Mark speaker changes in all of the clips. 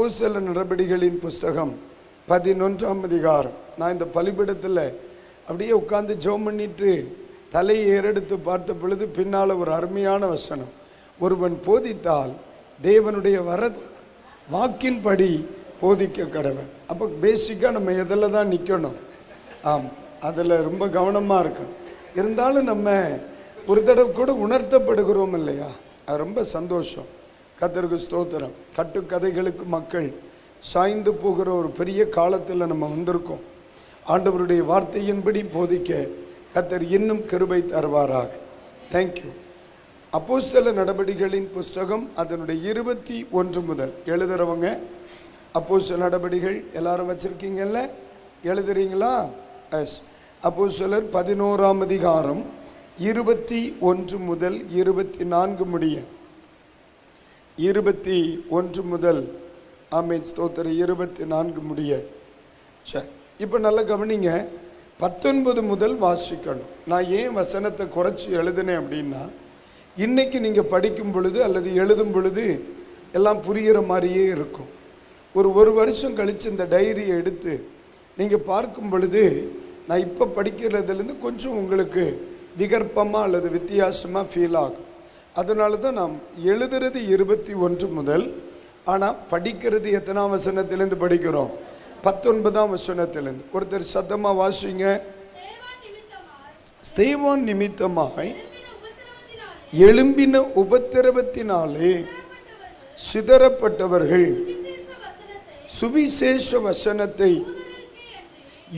Speaker 1: அப்போஸ்தலர் நடபடிகளின் புஸ்தகம் 11ஆம் அதிகாரம். நான் இந்த பலிபீடத்தில் அப்படியே உட்கார்ந்து ஜெபம் பண்ணிட்டு தலையை ஏறெடுத்து பார்த்த பொழுது பின்னால் ஒரு அருமையான வசனம், ஒருவன் போதித்தால் தேவனுடைய வாக்கின்படி போதிக்க கடவன். அப்போ பேசிக்காக நம்ம எதில் தான் நிற்கணும்? அதில் ரொம்ப கவனமாக இருக்கணும். இருந்தாலும் நம்ம ஒரு தடவை கூட உணர்த்தப்படுகிறோம் இல்லையா? அது ரொம்ப சந்தோஷம். கர்த்தருக்கு ஸ்தோத்திரம். கட்டுக்கதைகளுக்கு மக்கள் சாய்ந்து போகிற ஒரு பெரிய காலத்தில் நம்ம வந்திருக்கோம். ஆண்டவருடைய வார்த்தையின்படி போதிக்க கர்த்தர் இன்னும் கிருபை தருவாராக. தேங்க்யூ. அப்போஸ்தலர் நடபடிகளின் புஸ்தகம் அதனுடைய 21 முதல் எழுதுறவங்க அப்போஸ்தலர் நடபடிகள் எல்லாரும் வச்சிருக்கீங்கல்ல, எழுதுறீங்களா? எஸ். அப்போஸ்தலர் 11ஆம் அதிகாரம் 21 முதல் 24 முடிய, 21 முதல் ஆமென் ஸ்தோத்திரம் 24 முடிய. சரி, இப்போ நல்லா கவனிங்க. 19 முதல் வாசிக்கணும். நான் ஏன் வசனத்தை குறைச்சி எழுதுனேன் அப்படின்னா, இன்னைக்கு நீங்கள் படிக்கும் பொழுது அல்லது எழுதும் பொழுது எல்லாம் புரிகிற மாதிரியே இருக்கும். ஒரு வருஷம் கழித்து இந்த டைரியை எடுத்து நீங்கள் பார்க்கும் பொழுது நான் இப்போ படிக்கிறதுலேருந்து கொஞ்சம் உங்களுக்கு விகற்பமாக அல்லது வித்தியாசமாக ஃபீல் ஆகும். அதனால தான் நாம் எழுதுறது 21 முதல், ஆனால் படிக்கிறது எத்தனாம் வசனத்திலேருந்து படிக்கிறோம்? 19ஆம் வசனத்திலேருந்து. ஒருத்தர் சத்தமாக வாசிங்க. ஸ்தேவான் நிமித்தமாய் எழும்பின உபத்திரவத்தினாலே சிதறப்பட்டவர்கள் சுவிசேஷ வசனத்தை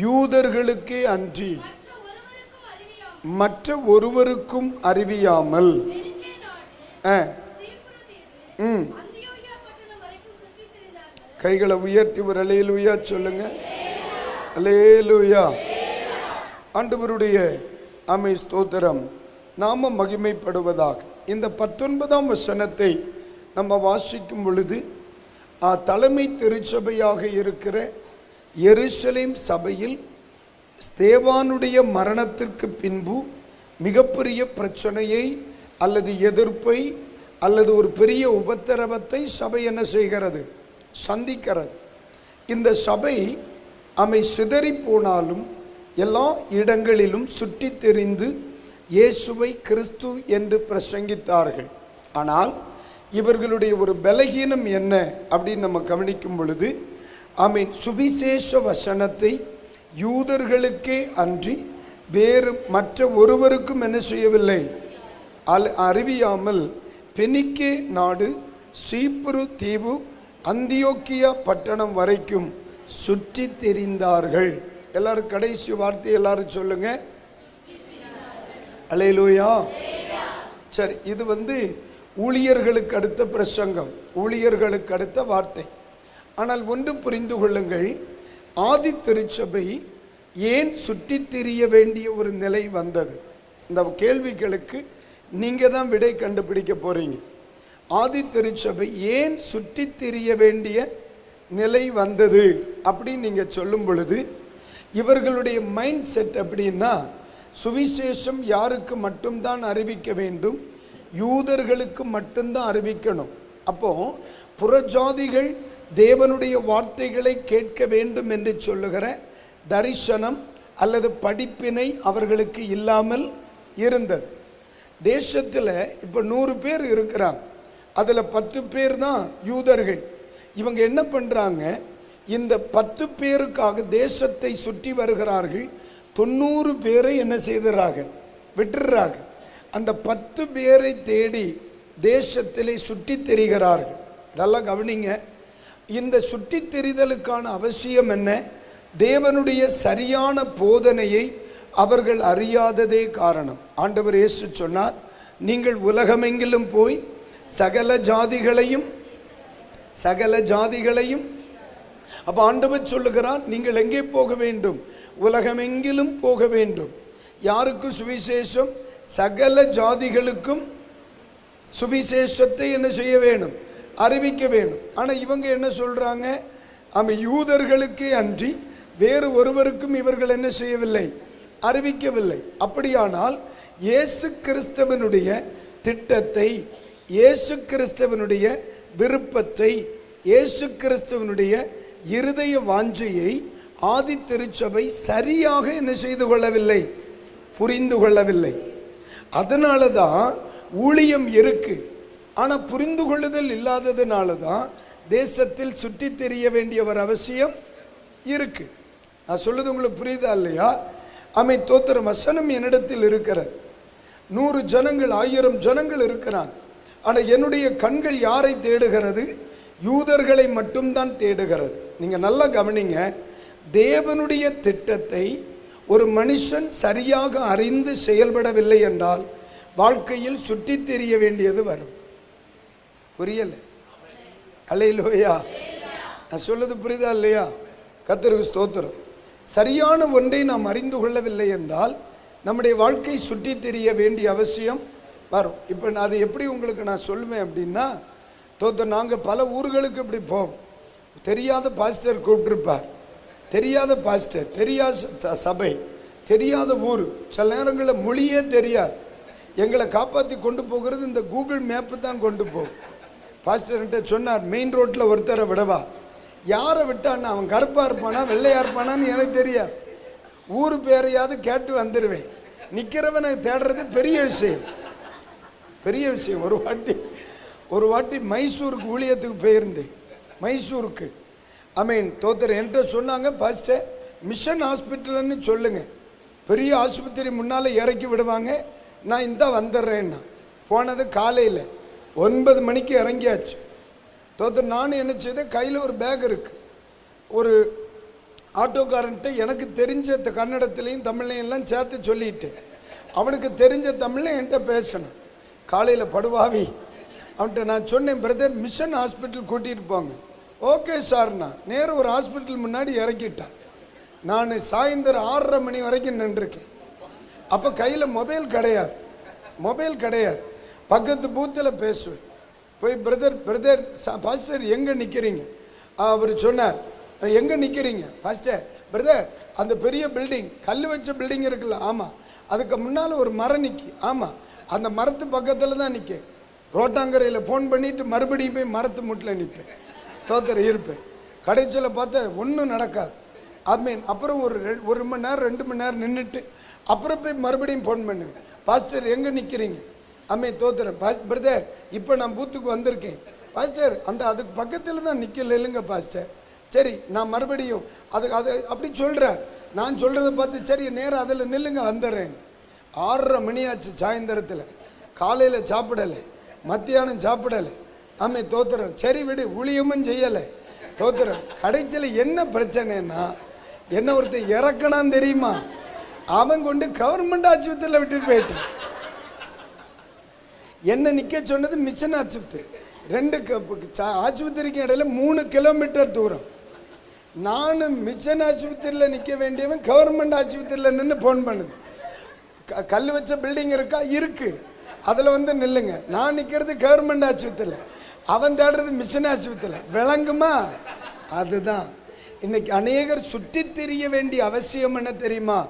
Speaker 1: யூதர்களுக்கே அன்றி மற்ற ஒருவருக்கும் அறிவியாமல் கைகளை உயர்த்தி ஒரு அல்லேலூயா சொல்லுங்க. அல்லேலூயா. ஆண்டவருடைய ஆமை ஸ்தோத்திரம் நாம மகிமைப்படுவதாக. இந்த 19ஆம் வசனத்தை நம்ம வாசிக்கும் பொழுது தலைமை திருச்சபையாக இருக்கிற எருசலேம் சபையில் ஸ்தேவானுடைய மரணத்திற்கு பின்பு மிகப்பெரிய பிரச்சனையை அல்லது எதிர்ப்பை அல்லது ஒரு பெரிய உபத்திரவத்தை சபை என்ன செய்கிறது? சந்திக்கிறது. இந்த சபை சிதறி போனாலும் எல்லா இடங்களிலும் சுற்றி தெரிந்து இயேசுவை கிறிஸ்து என்று பிரசங்கித்தார்கள். ஆனால் இவர்களுடைய ஒரு பலகீனம் என்ன அப்படின்னு நம்ம கவனிக்கும் பொழுது, சுவிசேஷ வசனத்தை யூதர்களுக்கே அன்றி வேறு மற்ற ஒருவருக்கும் என்ன செய்யவில்லை? அறிவியாமல் பெனிக்கே நாடு, சீப்புரு தீவு, அந்தியோக்கியா பட்டணம் வரைக்கும் சுற்றி தெரிந்தார்கள். எல்லாரும் கடைசி வார்த்தை எல்லாரும் சொல்லுங்க. அல்லேலூயா. சரி, இது ஊழியர்களுக்கு அடுத்த பிரசங்கம், ஊழியர்களுக்கு அடுத்த வார்த்தை. ஆனால் ஒன்று புரிந்து கொள்ளுங்கள், ஆதி திருச்சபை ஏன் சுற்றி திரிய வேண்டிய ஒரு நிலை வந்தது? இந்த கேள்விகளுக்கு நீங்கள் தான் விடை கண்டுபிடிக்க போறீங்க. ஆதி திருச்சபை ஏன் சுற்றி திரிய வேண்டிய நிலை வந்தது அப்படின்னு நீங்கள் சொல்லும் பொழுது, இவர்களுடைய மைண்ட் செட் அப்படின்னா, சுவிசேஷம் யாருக்கு மட்டும்தான் அறிவிக்க வேண்டும்? யூதர்களுக்கு மட்டும்தான் அறிவிக்கணும். அப்போ புறஜாதிகள் தேவனுடைய வார்த்தைகளை கேட்க வேண்டும் என்று சொல்லுகிற தரிசனம் அல்லது படிப்பினை அவர்களுக்கு இல்லாமல் இருந்தது. தேசத்தில் இப்போ 100 பேர் இருக்கிறாங்க, அதில் 10 பேர் தான் யூதர்கள். இவங்க என்ன பண்ணுறாங்க? இந்த 10 பேருக்காக தேசத்தை சுற்றி வருகிறார்கள். 90 பேரை என்ன செய்கிறாங்க? விட்டுறாங்க. அந்த 10 பேரை தேடி தேசத்திலே சுற்றி திரிகிறார்கள். நல்லா கவனிங்க. இந்த சுற்றி திரிதலுக்கான அவசியம் என்ன? தேவனுடைய சரியான போதனையை அவர்கள் அறியாததே காரணம். ஆண்டவர் இயேசு சொன்னார், நீங்கள் உலகமெங்கிலும் போய் சகல ஜாதிகளையும் அப்போ ஆண்டவர் சொல்லுகிறார், நீங்கள் எங்கே போக வேண்டும்? உலகமெங்கிலும் போக வேண்டும். யாருக்கு சுவிசேஷம்? சகல ஜாதிகளுக்கும் சுவிசேஷத்தை என்ன செய்ய வேண்டும்? அறிவிக்க வேண்டும். ஆனால் இவங்க என்ன சொல்றாங்க? யூதர்களுக்கே அன்றி வேறு ஒருவருக்கும் இவர்கள் என்ன செய்யவில்லை? அறிவிக்கவில்லை. அப்படியானால் இயேசு கிறிஸ்துவினுடைய திட்டத்தை, இயேசு கிறிஸ்துவினுடைய விருப்பத்தை, இயேசு கிறிஸ்துவனுடைய இருதய வாஞ்சையை ஆதி திருச்சபை சரியாக என்ன செய்து கொள்ளவில்லை, புரிந்து கொள்ளவில்லை. அதனால தான் ஊழியம் இருக்கு, ஆனால் புரிந்து கொள்ளுதல் இல்லாததுனால தான் தேசத்தில் சுற்றி தெரிய வேண்டிய ஒரு அவசியம் இருக்கு. நான் சொல்லுது உங்களுக்கு புரியுதா இல்லையா? ஆமை தோத்திரம். வசனம் என்னிடத்தில் இருக்கிறது. 100 ஜனங்கள் 1000 ஜனங்கள் இருக்கிறாங்க. ஆனால் என்னுடைய கண்கள் யாரை தேடுகிறது? யூதர்களை மட்டும்தான் தேடுகிறது. நீங்கள் நல்லா கவனிங்க. தேவனுடைய திட்டத்தை ஒரு மனுஷன் சரியாக அறிந்து செயல்படவில்லை என்றால் வாழ்க்கையில் சுற்றி தெரிய வேண்டியது வரும். புரியல? அல்லேலூயா. நான் சொல்லுது புரியுதா இல்லையா? கர்த்தருக்கு ஸ்தோத்திரம். சரியான ஒன்றை நாம் அறிந்து கொள்ளவில்லை என்றால் நம்முடைய வாழ்க்கை சுற்றி தெரிய வேண்டிய அவசியம் வரும். இப்போ நான் அதை எப்படி உங்களுக்கு நான் சொல்லுவேன் அப்படின்னா, நாங்கள் பல ஊர்களுக்கு இப்படி போவோம். தெரியாத பாஸ்டர் கூப்பிட்டுருப்பார், தெரியாத பாஸ்டர், தெரியாத சபை, தெரியாத ஊர், சில நேரங்களில் மொழியே தெரியாது. எங்களை காப்பாற்றி கொண்டு போகிறது இந்த கூகுள் மேப்பு தான் கொண்டு போகும். பாஸ்டர்கிட்ட சொன்னார், மெயின் ரோட்டில் ஒருத்தரை விடவா. யாரை விட்டான்னா அவன் கருப்பாக இருப்பானா வெள்ளையாக இருப்பானான்னு எனக்கு தெரியாது. ஊர் பேரையாவது கேட்டு வந்துடுவேன். நிற்கிறவனை தேடுறது பெரிய விஷயம், பெரிய விஷயம். ஒரு வாட்டி மைசூருக்கு ஊழியத்துக்கு போயிருந்தேன். மைசூருக்கு தோத்திரம் என்கிட்ட சொன்னாங்க, பாஸ்டர் மிஷன் ஹாஸ்பிட்டல்னு சொல்லுங்க, பெரிய ஆஸ்பத்திரி முன்னால் இறக்கி விடுவாங்க, நான் இந்த வந்துடுறேன்னா. போனது காலையில் 9 மணிக்கு இறங்கியாச்சு. தோத்திரம் நான் என்ன செய்தேன், கையில் ஒரு பேக் இருக்கு. ஒரு ஆட்டோக்காரன்ட்ட எனக்கு தெரிஞ்ச கன்னடத்துலேயும் தமிழ்லையும் எல்லாம் சேர்த்து சொல்லிட்டு, அவனுக்கு தெரிஞ்ச தமிழில் என்கிட்ட பேசணும். காலையில் படுவாவி அவன்கிட்ட நான் சொன்னேன், பிரதர் மிஷன் ஹாஸ்பிட்டல் கூட்டிகிட்டு போங்க. ஓகே சார்ண்ணா. நேரம் ஒரு ஹாஸ்பிட்டல் முன்னாடி இறக்கிட்டான். நான் சாயந்தரம் 6:30 மணி வரைக்கும் நின்றுருக்கேன். அப்போ கையில் மொபைல் கிடையாது. பக்கத்து பூத்தில் பேசுவேன். போய் பிரதர் பாஸ்டர் எங்கே நிற்கிறீங்க? அவர் சொன்னார், எங்கே நிற்கிறீங்க பாஸ்டர்? பிரதர் அந்த பெரிய பில்டிங், கல் வச்ச பில்டிங் இருக்குல்ல, ஆமாம், அதுக்கு முன்னால் ஒரு மரம் நிற்கி. ஆமாம், அந்த மரத்து பக்கத்தில் தான் நிற்க. ரோட்டாங்கரையில் ஃபோன் பண்ணிவிட்டு மறுபடியும் போய் மரத்து முட்டில் நிற்பேன். தோத்திரம் இருப்பேன். கடைசியில் பார்த்தா ஒன்றும் நடக்காது. அப்புறம் ஒரு மணி நேரம் 2 மணி நேரம் நின்றுட்டு அப்புறம் போய் மறுபடியும் ஃபோன் பண்ணுவேன், பாஸ்டர் எங்கே நிற்கிறீங்க? தோத்திரம் பிரதர் இப்போ நான் பூத்துக்கு வந்திருக்கேன் பாஸ்டர், அதுக்கு பக்கத்தில் தான் நிற்கல இல்லைங்க பாஸ்டர். சரி நான் மறுபடியும் அது அப்படி சொல்கிறார். நான் சொல்கிறத பார்த்து சரி நேரம் அதில் நில்லுங்க வந்துடுறேன். 6:30 மணி ஆச்சு சாயந்தரத்தில். காலையில் சாப்பிடலை, மத்தியானம் சாப்பிடலை. தோத்திரம் சரி விடு, ஊழியமும் செய்யலை. தோத்திரம் கடைசியில் என்ன பிரச்சனைன்னா, என்ன ஒருத்தர் இறக்கணான்னு தெரியுமா? அவன் கொண்டு கவர்மெண்ட் ஆஸ்பத்திரியில் விட்டுட்டு போயிட்டான். என்ன நிற்க சொன்னது மிஷன் ஆஸ்பத்திரி. 2 ஆஸ்பத்திரிக்கு இடையில 3 கிலோமீட்டர் தூரம். நான் மிஷன் ஆஸ்பத்திரியில் நிற்க வேண்டியவன் கவர்மெண்ட் ஆஸ்பத்திரியில் நின்று ஃபோன் பண்ணுது. கல் வச்ச பில்டிங் இருக்கா? இருக்கு, அதில் வந்து நில்லுங்க. நான் நிற்கிறது கவர்மெண்ட் ஆஸ்பத்திரியில், அவன் தேடுறது மிஷன் ஆஸ்பத்திரியில். விளங்குமா? அதுதான் இன்னைக்கு அநேகர் சுற்றி தெரிய வேண்டிய அவசியம் என்ன தெரியுமா?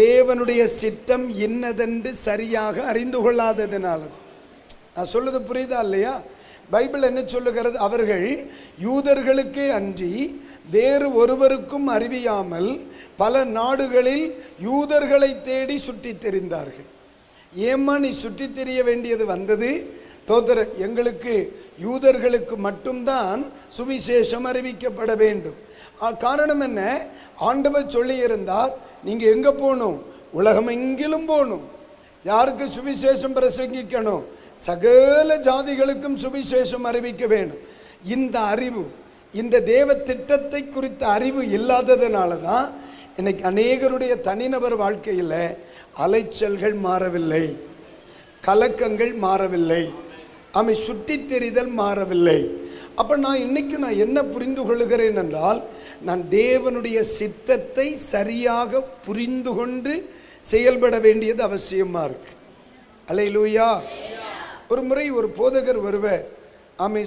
Speaker 1: தேவனுடைய சித்தம் இன்னதென்று சரியாக அறிந்து கொள்ளாததுனால. நான் சொல்லுது புரியுதா இல்லையா? பைபிள் என்ன சொல்லுகிறது? அவர்கள் யூதர்களுக்கே அன்றி வேறு ஒருவருக்கும் அறிவியாமல் பல நாடுகளில் யூதர்களை தேடி சுற்றி தெரிந்தார்கள். ஏம்மா நீ சுற்றி தெரிய வேண்டியது வந்தது? தோத்திர எங்களுக்கு யூதர்களுக்கு மட்டும்தான் சுவிசேஷம் அறிவிக்கப்பட வேண்டும். காரணம் என்ன? ஆண்டவர் சொல்லி இருந்தார், நீங்கள் எங்கே போகணும்? உலகம் எங்கிலும் போகணும். யாருக்கு சுவிசேஷம் பிரசங்கிக்கணும்? சகல ஜாதிகளுக்கும் சுவிசேஷம் அறிவிக்க வேண்டும். இந்த அறிவு, இந்த தேவ திட்டத்தை குறித்த அறிவு இல்லாததுனால தான் இன்னைக்கு அநேகருடைய தனிநபர் வாழ்க்கையில் அலைச்சல்கள் மாறவில்லை, கலக்கங்கள் மாறவில்லை, சுற்றி தெரிதல் மாறவில்லை. அப்போ நான் என்ன புரிந்து கொள்ளுகிறேன் என்றால், நான் தேவனுடைய சித்தத்தை சரியாக புரிந்து கொண்டு செயல்பட வேண்டியது அவசியமாக இருக்கு. அல்லேலூயா. ஒரு முறை ஒரு போதகர் வருவர்,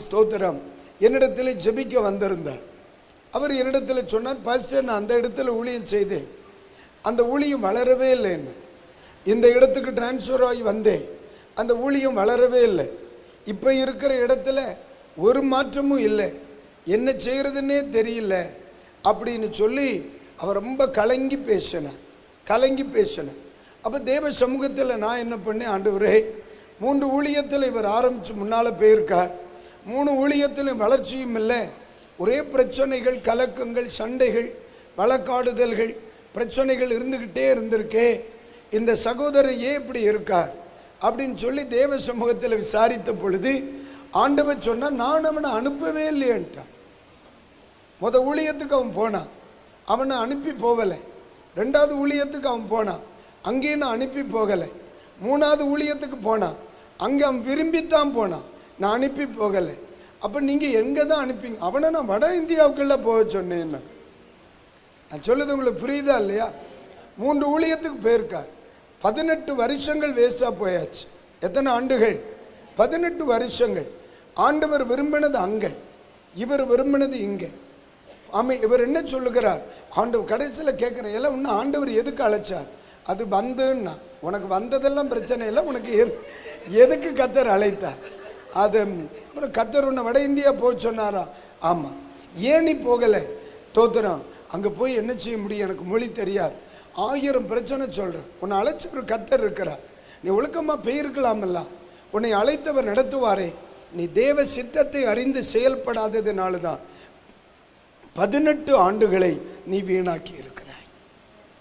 Speaker 1: ஸ்தோத்திரம், என்னிடத்தில் ஜெபிக்க வந்திருந்தார். அவர் என்னிடத்தில் சொன்னார், பாஸ்டர் நான் அந்த இடத்துல ஊழியம் செய்தேன், அந்த ஊழியம் வளரவே இல்லை. என்ன இந்த இடத்துக்கு டிரான்ஸ்ஃபர் ஆகி வந்தேன், அந்த ஊழியம் வளரவே இல்லை. இப்போ இருக்கிற இடத்துல ஒரு மாற்றமும் இல்லை. என்ன செய்கிறதுன்னே தெரியல அப்படின்னு சொல்லி அவர் ரொம்ப கலங்கி பேசினார். அப்போ தேவ சமூகத்தில் நான் என்ன பண்ணேன், ஆண்டவரே 3 ஊழியத்தில் இவர் ஆரம்பித்து முன்னால் போயிருக்கார், 3 ஊழியத்திலும் வளர்ச்சியும் இல்லை, ஒரே பிரச்சனைகள், கலக்கங்கள், சண்டைகள், வழக்காடுதல்கள், பிரச்சனைகள் இருந்துக்கிட்டே இருந்திருக்கே, இந்த சகோதரன் ஏன் இப்படி இருக்கார் அப்படின்னு சொல்லி தேவ சமூகத்தில் விசாரித்த பொழுது ஆண்டவர் சொன்னால், நான் அவனை அனுப்பவே இல்லையன்ட்டான். ஊழியத்துக்கு அவன் போனான், அவனை அனுப்பி போகலை. 2வது ஊழியத்துக்கு அவன் போனான், அங்கேயும் நான் அனுப்பி போகலை. 3வது ஊழியத்துக்கு போனான், அங்கே அவன் விரும்பித்தான் போனான், நான் அனுப்பி போகலை. அப்போ நீங்கள் எங்கே தான் அனுப்பிங்க? அவனை நான் வட இந்தியாவுக்குள்ளே போக சொன்னேன்னா, நான் சொல்லுது உங்களுக்கு புரியுதா இல்லையா? 3 ஊழியத்துக்கு போயிருக்கார். 18 வருஷங்கள் வேஸ்டாக போயாச்சு. எத்தனை ஆண்டுகள்? 18 வருஷங்கள். ஆண்டவர் விரும்பினது அங்கே, இவர் விரும்பினது இங்கே. இவர் என்ன சொல்லுகிறார், ஆண்டவர் கடைசியில் கேட்குறேன், எல்லாம் இன்னும் ஆண்டவர் எதுக்கு அழைச்சார்? அது வந்துன்னா, உனக்கு வந்ததெல்லாம் பிரச்சனை இல்லை, உனக்கு எதுக்கு கத்தர் அழைத்தார்? அது கத்தர் உன்னை வட இந்தியா போக சொன்னாரா? ஆமாம். ஏன் நீ போகலை? தோத்துறான். அங்கே போய் என்ன செய்ய முடியும்? எனக்கு மொழி தெரியாது, 1000 பிரச்சனை சொல்கிறேன். உன்னை அழைச்ச ஒரு கத்தர் இருக்கிறார், நீ ஒழுக்கமாக போயிருக்கலாமல்ல, உன்னை அழைத்தவர் நடத்துவாரே. நீ தேவ சித்தத்தை அறிந்து செயல்படாததுனால தான் 18 ஆண்டுகளை நீ வீணாக்கி இருக்கிறாய்.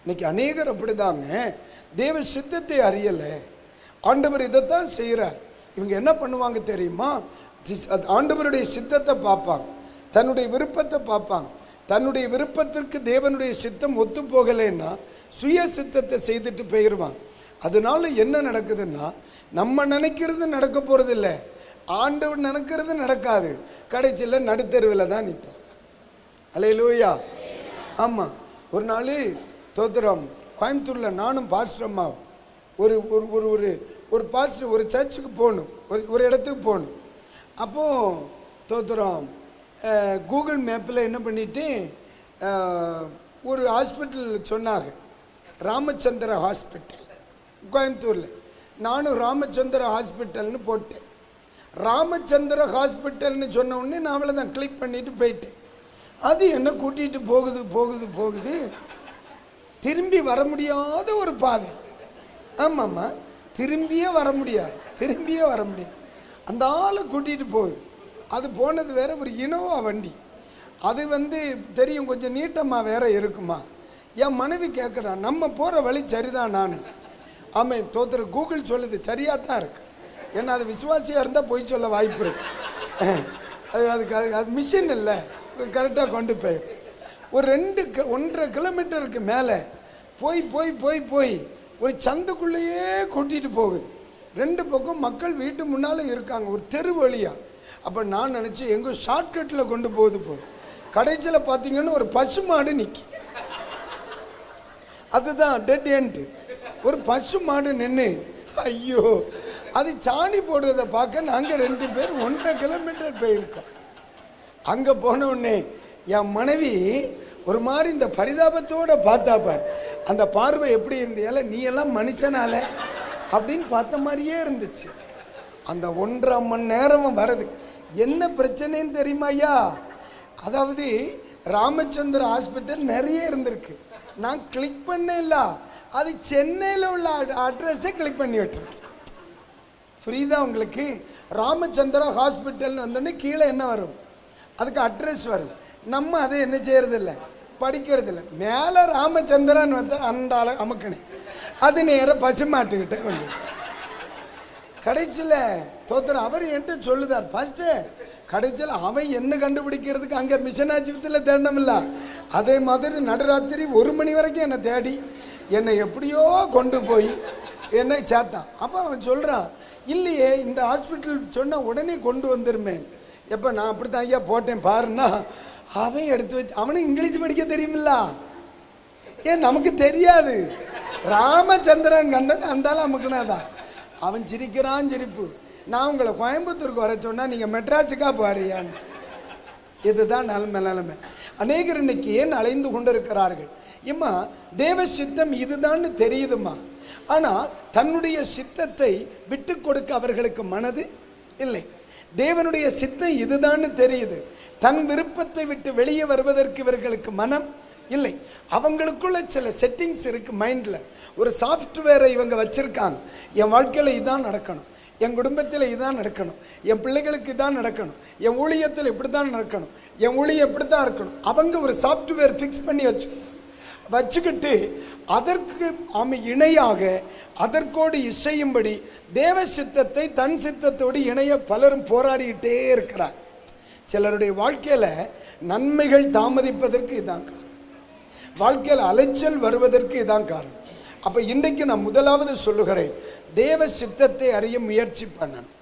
Speaker 1: இன்னைக்கு அநேகர் அப்படிதாங்க, தேவ சித்தத்தை அறியலை. ஆண்டவர் இதைத்தான் செய்கிறார். இவங்க என்ன பண்ணுவாங்க தெரியுமா? ஆண்டவருடைய சித்தத்தை பார்ப்பாங்க, தன்னுடைய விருப்பத்தை பார்ப்பாங்க. தன்னுடைய விருப்பத்திற்கு தேவனுடைய சித்தம் ஒத்து போகலைன்னா சுய சித்தத்தை செய்துட்டு போயிடுவாங்க. அதனால என்ன நடக்குதுன்னா, நம்ம நினைக்கிறது நடக்க போகிறது இல்லை, ஆண்டவர் நினைக்கிறது நடக்காது. கடைசியில் நடுத்தருவில் தான் நிற்போம். அல்லேலூயா. ஆமாம். ஒரு நாள் தோத்திரம் கோயம்புத்தூரில் நானும் பாஸ்டர் அம்மா ஒரு ஒரு ஒரு ஒரு பாஸ்டர் ஒரு சர்ச்சுக்கு போகணும், ஒரு இடத்துக்கு போகணும். அப்போது தோத்திரம் கூகுள் மேப்பில் என்ன பண்ணிட்டு ஒரு ஹாஸ்பிட்டல் சொன்னாங்க, ராமச்சந்திர ஹாஸ்பிட்டல் கோயம்புத்தூரில். நானும் ராமச்சந்திர ஹாஸ்பிட்டல்னு போட்டேன். ராமச்சந்திர ஹாஸ்பிட்டல்னு சொன்ன உடனே நான் அவளை தான் கிளிக் பண்ணிட்டு போயிட்டேன். அது என்ன கூட்டிகிட்டு போகுது திரும்பி வர முடியாத ஒரு பாதை. ஆமாம்மா, திரும்பியே வர முடியாது. அந்த ஆளை கூட்டிகிட்டு போகுது. அது போனது வேற ஒரு இனோவா வண்டி. அது தெரியும், கொஞ்சம் நீட்டமாக வேற இருக்குமா. என் மனைவி கேட்குறான், நம்ம போகிற வழி சரிதான்? நான் ஆமாம் தோத்துற கூகுள் சொல்லுது சரியாக தான் இருக்கு. ஏன்னா அது விசுவாசியாக இருந்தால் போய் சொல்ல வாய்ப்பு இருக்கு. அது மிஷின் இல்லை, கரெக்டாக கொண்டு போய் ஒரு 1.5 கிலோமீட்டருக்கு மேலே போய் ஒரு சந்துக்குள்ளேயே கூட்டிகிட்டு போகுது. 2 பக்கம் மக்கள் வீட்டு முன்னால் இருக்காங்க, ஒரு தெரு வழியாக. அப்போ நான் நினச்சேன் எங்கோ ஷார்ட்கட்டில் கொண்டு போகுது. கடைசியில் பார்த்தீங்கன்னா ஒரு பசு மாடு நிற்கி, அதுதான் டெட் எண்ட். ஒரு பசு மாடு நின்று, ஐயோ, அது சாணி போடுறதை பார்க்க நாங்கள் 2 பேர் 1.5 கிலோமீட்டர் போயிருக்கோம். அங்கே போன உடனே என் மனைவி ஒரு மாதிரி இந்த பரிதாபத்தோடு பார்த்தாப்பார். அந்த பார்வை எப்படி இருந்தியால, நீ எல்லாம் மனுஷனால அப்படின்னு பார்த்த மாதிரியே இருந்துச்சு. அந்த 1.5 மணி நேரம் வர்றது என்ன பிரச்சனைன்னு தெரியுமா ஐயா? அதாவது ராமச்சந்திர ஹாஸ்பிட்டல் நிறைய இருந்திருக்கு, நான் கிளிக் பண்ணல, அது சென்னையில் உள்ள அட்ரஸை கிளிக் பண்ணி விட்டுருக்கேன். புரியுதா உங்களுக்கு? ராமச்சந்திர ஹாஸ்பிட்டல்னு வந்தோடனே கீழே என்ன வரும்? அதுக்கு அட்ரஸ் வரும். நம்ம அதை என்ன செய்யறதில்ல, படிக்கிறதில்ல. மேலே ராமச்சந்திரன் அந்த ஆளை அமுக்கணே, அது நேரம் பசுமாட்டுக்கிட்ட கொண்டு. கடைசியில் தோத்திரம் அவர் என்கிட்ட சொல்லுதார், ஃபஸ்ட்டு கடைசியில் அவன் என்ன கண்டுபிடிக்கிறதுக்கு அங்கே மிஷனாஜிபத்தில் தேடணும்ல, அதே மாதிரி நடுராத்திரி 1 மணி வரைக்கும் என்னை தேடி என்னை எப்படியோ கொண்டு போய் என்னை சேர்த்தான். அப்போ அவன் சொல்கிறான், இல்லையே இந்த ஹாஸ்பிட்டல் சொன்னால் உடனே கொண்டு வந்துருமே. எப்போ நான் அப்படி தான் ஐயா போட்டேன் பாருன்னா, அவன் எடுத்து வச்சு, அவனுக்கு இங்கிலீஷ் படிக்க தெரியுமில்ல, ஏன் நமக்கு தெரியாது. ராமச்சந்திரன் கண்டன் அந்தாலும் அமுக்குனாதான். அவன் சிரிக்கிறான் சிரிப்பு. நான் உங்களை கோயம்புத்தூருக்கு வர சொன்னால் நீங்கள் மெட்ராஸுக்கா பாரியான்னு. இதுதான் நிலைமை. அநேகர் இன்னைக்கு ஏன் அலைந்து கொண்டு இருக்கிறார்கள்? ஏம்மா தேவ சித்தம் இதுதான்னு தெரியுதுமா, ஆனால் தன்னுடைய சித்தத்தை விட்டு கொடுக்க அவர்களுக்கு மனது இல்லை. தேவனுடைய சித்தம் இதுதான்னு தெரியுது. தன் விருப்பத்தை விட்டு வெளியே வருவதற்கு இவர்களுக்கு மனம் இல்லை. அவங்களுக்குள்ள சில செட்டிங்ஸ் இருக்கு மைண்டில். ஒரு சாஃப்ட்வேரை இவங்க வச்சிருக்காங்க. என் வாழ்க்கையில் இதான் நடக்கணும், என் குடும்பத்தில் இதான் நடக்கணும், என் பிள்ளைகளுக்கு இதான் நடக்கணும், என் ஊழியத்தில் இப்படி தான் நடக்கணும், என் ஊழியம் இப்படி தான் இருக்கணும். அவங்க ஒரு சாஃப்ட்வேர் ஃபிக்ஸ் பண்ணி வச்சுக்கிட்டு அதற்கு இணையாக அதற்கோடு இசையும்படி தேவ சித்தத்தை தன் சித்தத்தோடு இணைய பலரும் போராடிக்கிட்டே இருக்கிறார். சிலருடைய வாழ்க்கையில் நன்மைகள் தாமதிப்பதற்கு இதான் காரணம், வாழ்க்கையில் அலைச்சல் வருவதற்கு இதான் காரணம். அப்போ இன்றைக்கு நான் முதலாவது சொல்லுகிறேன், தேவ சித்தத்தை அறிய முயற்சி பண்ணணும்.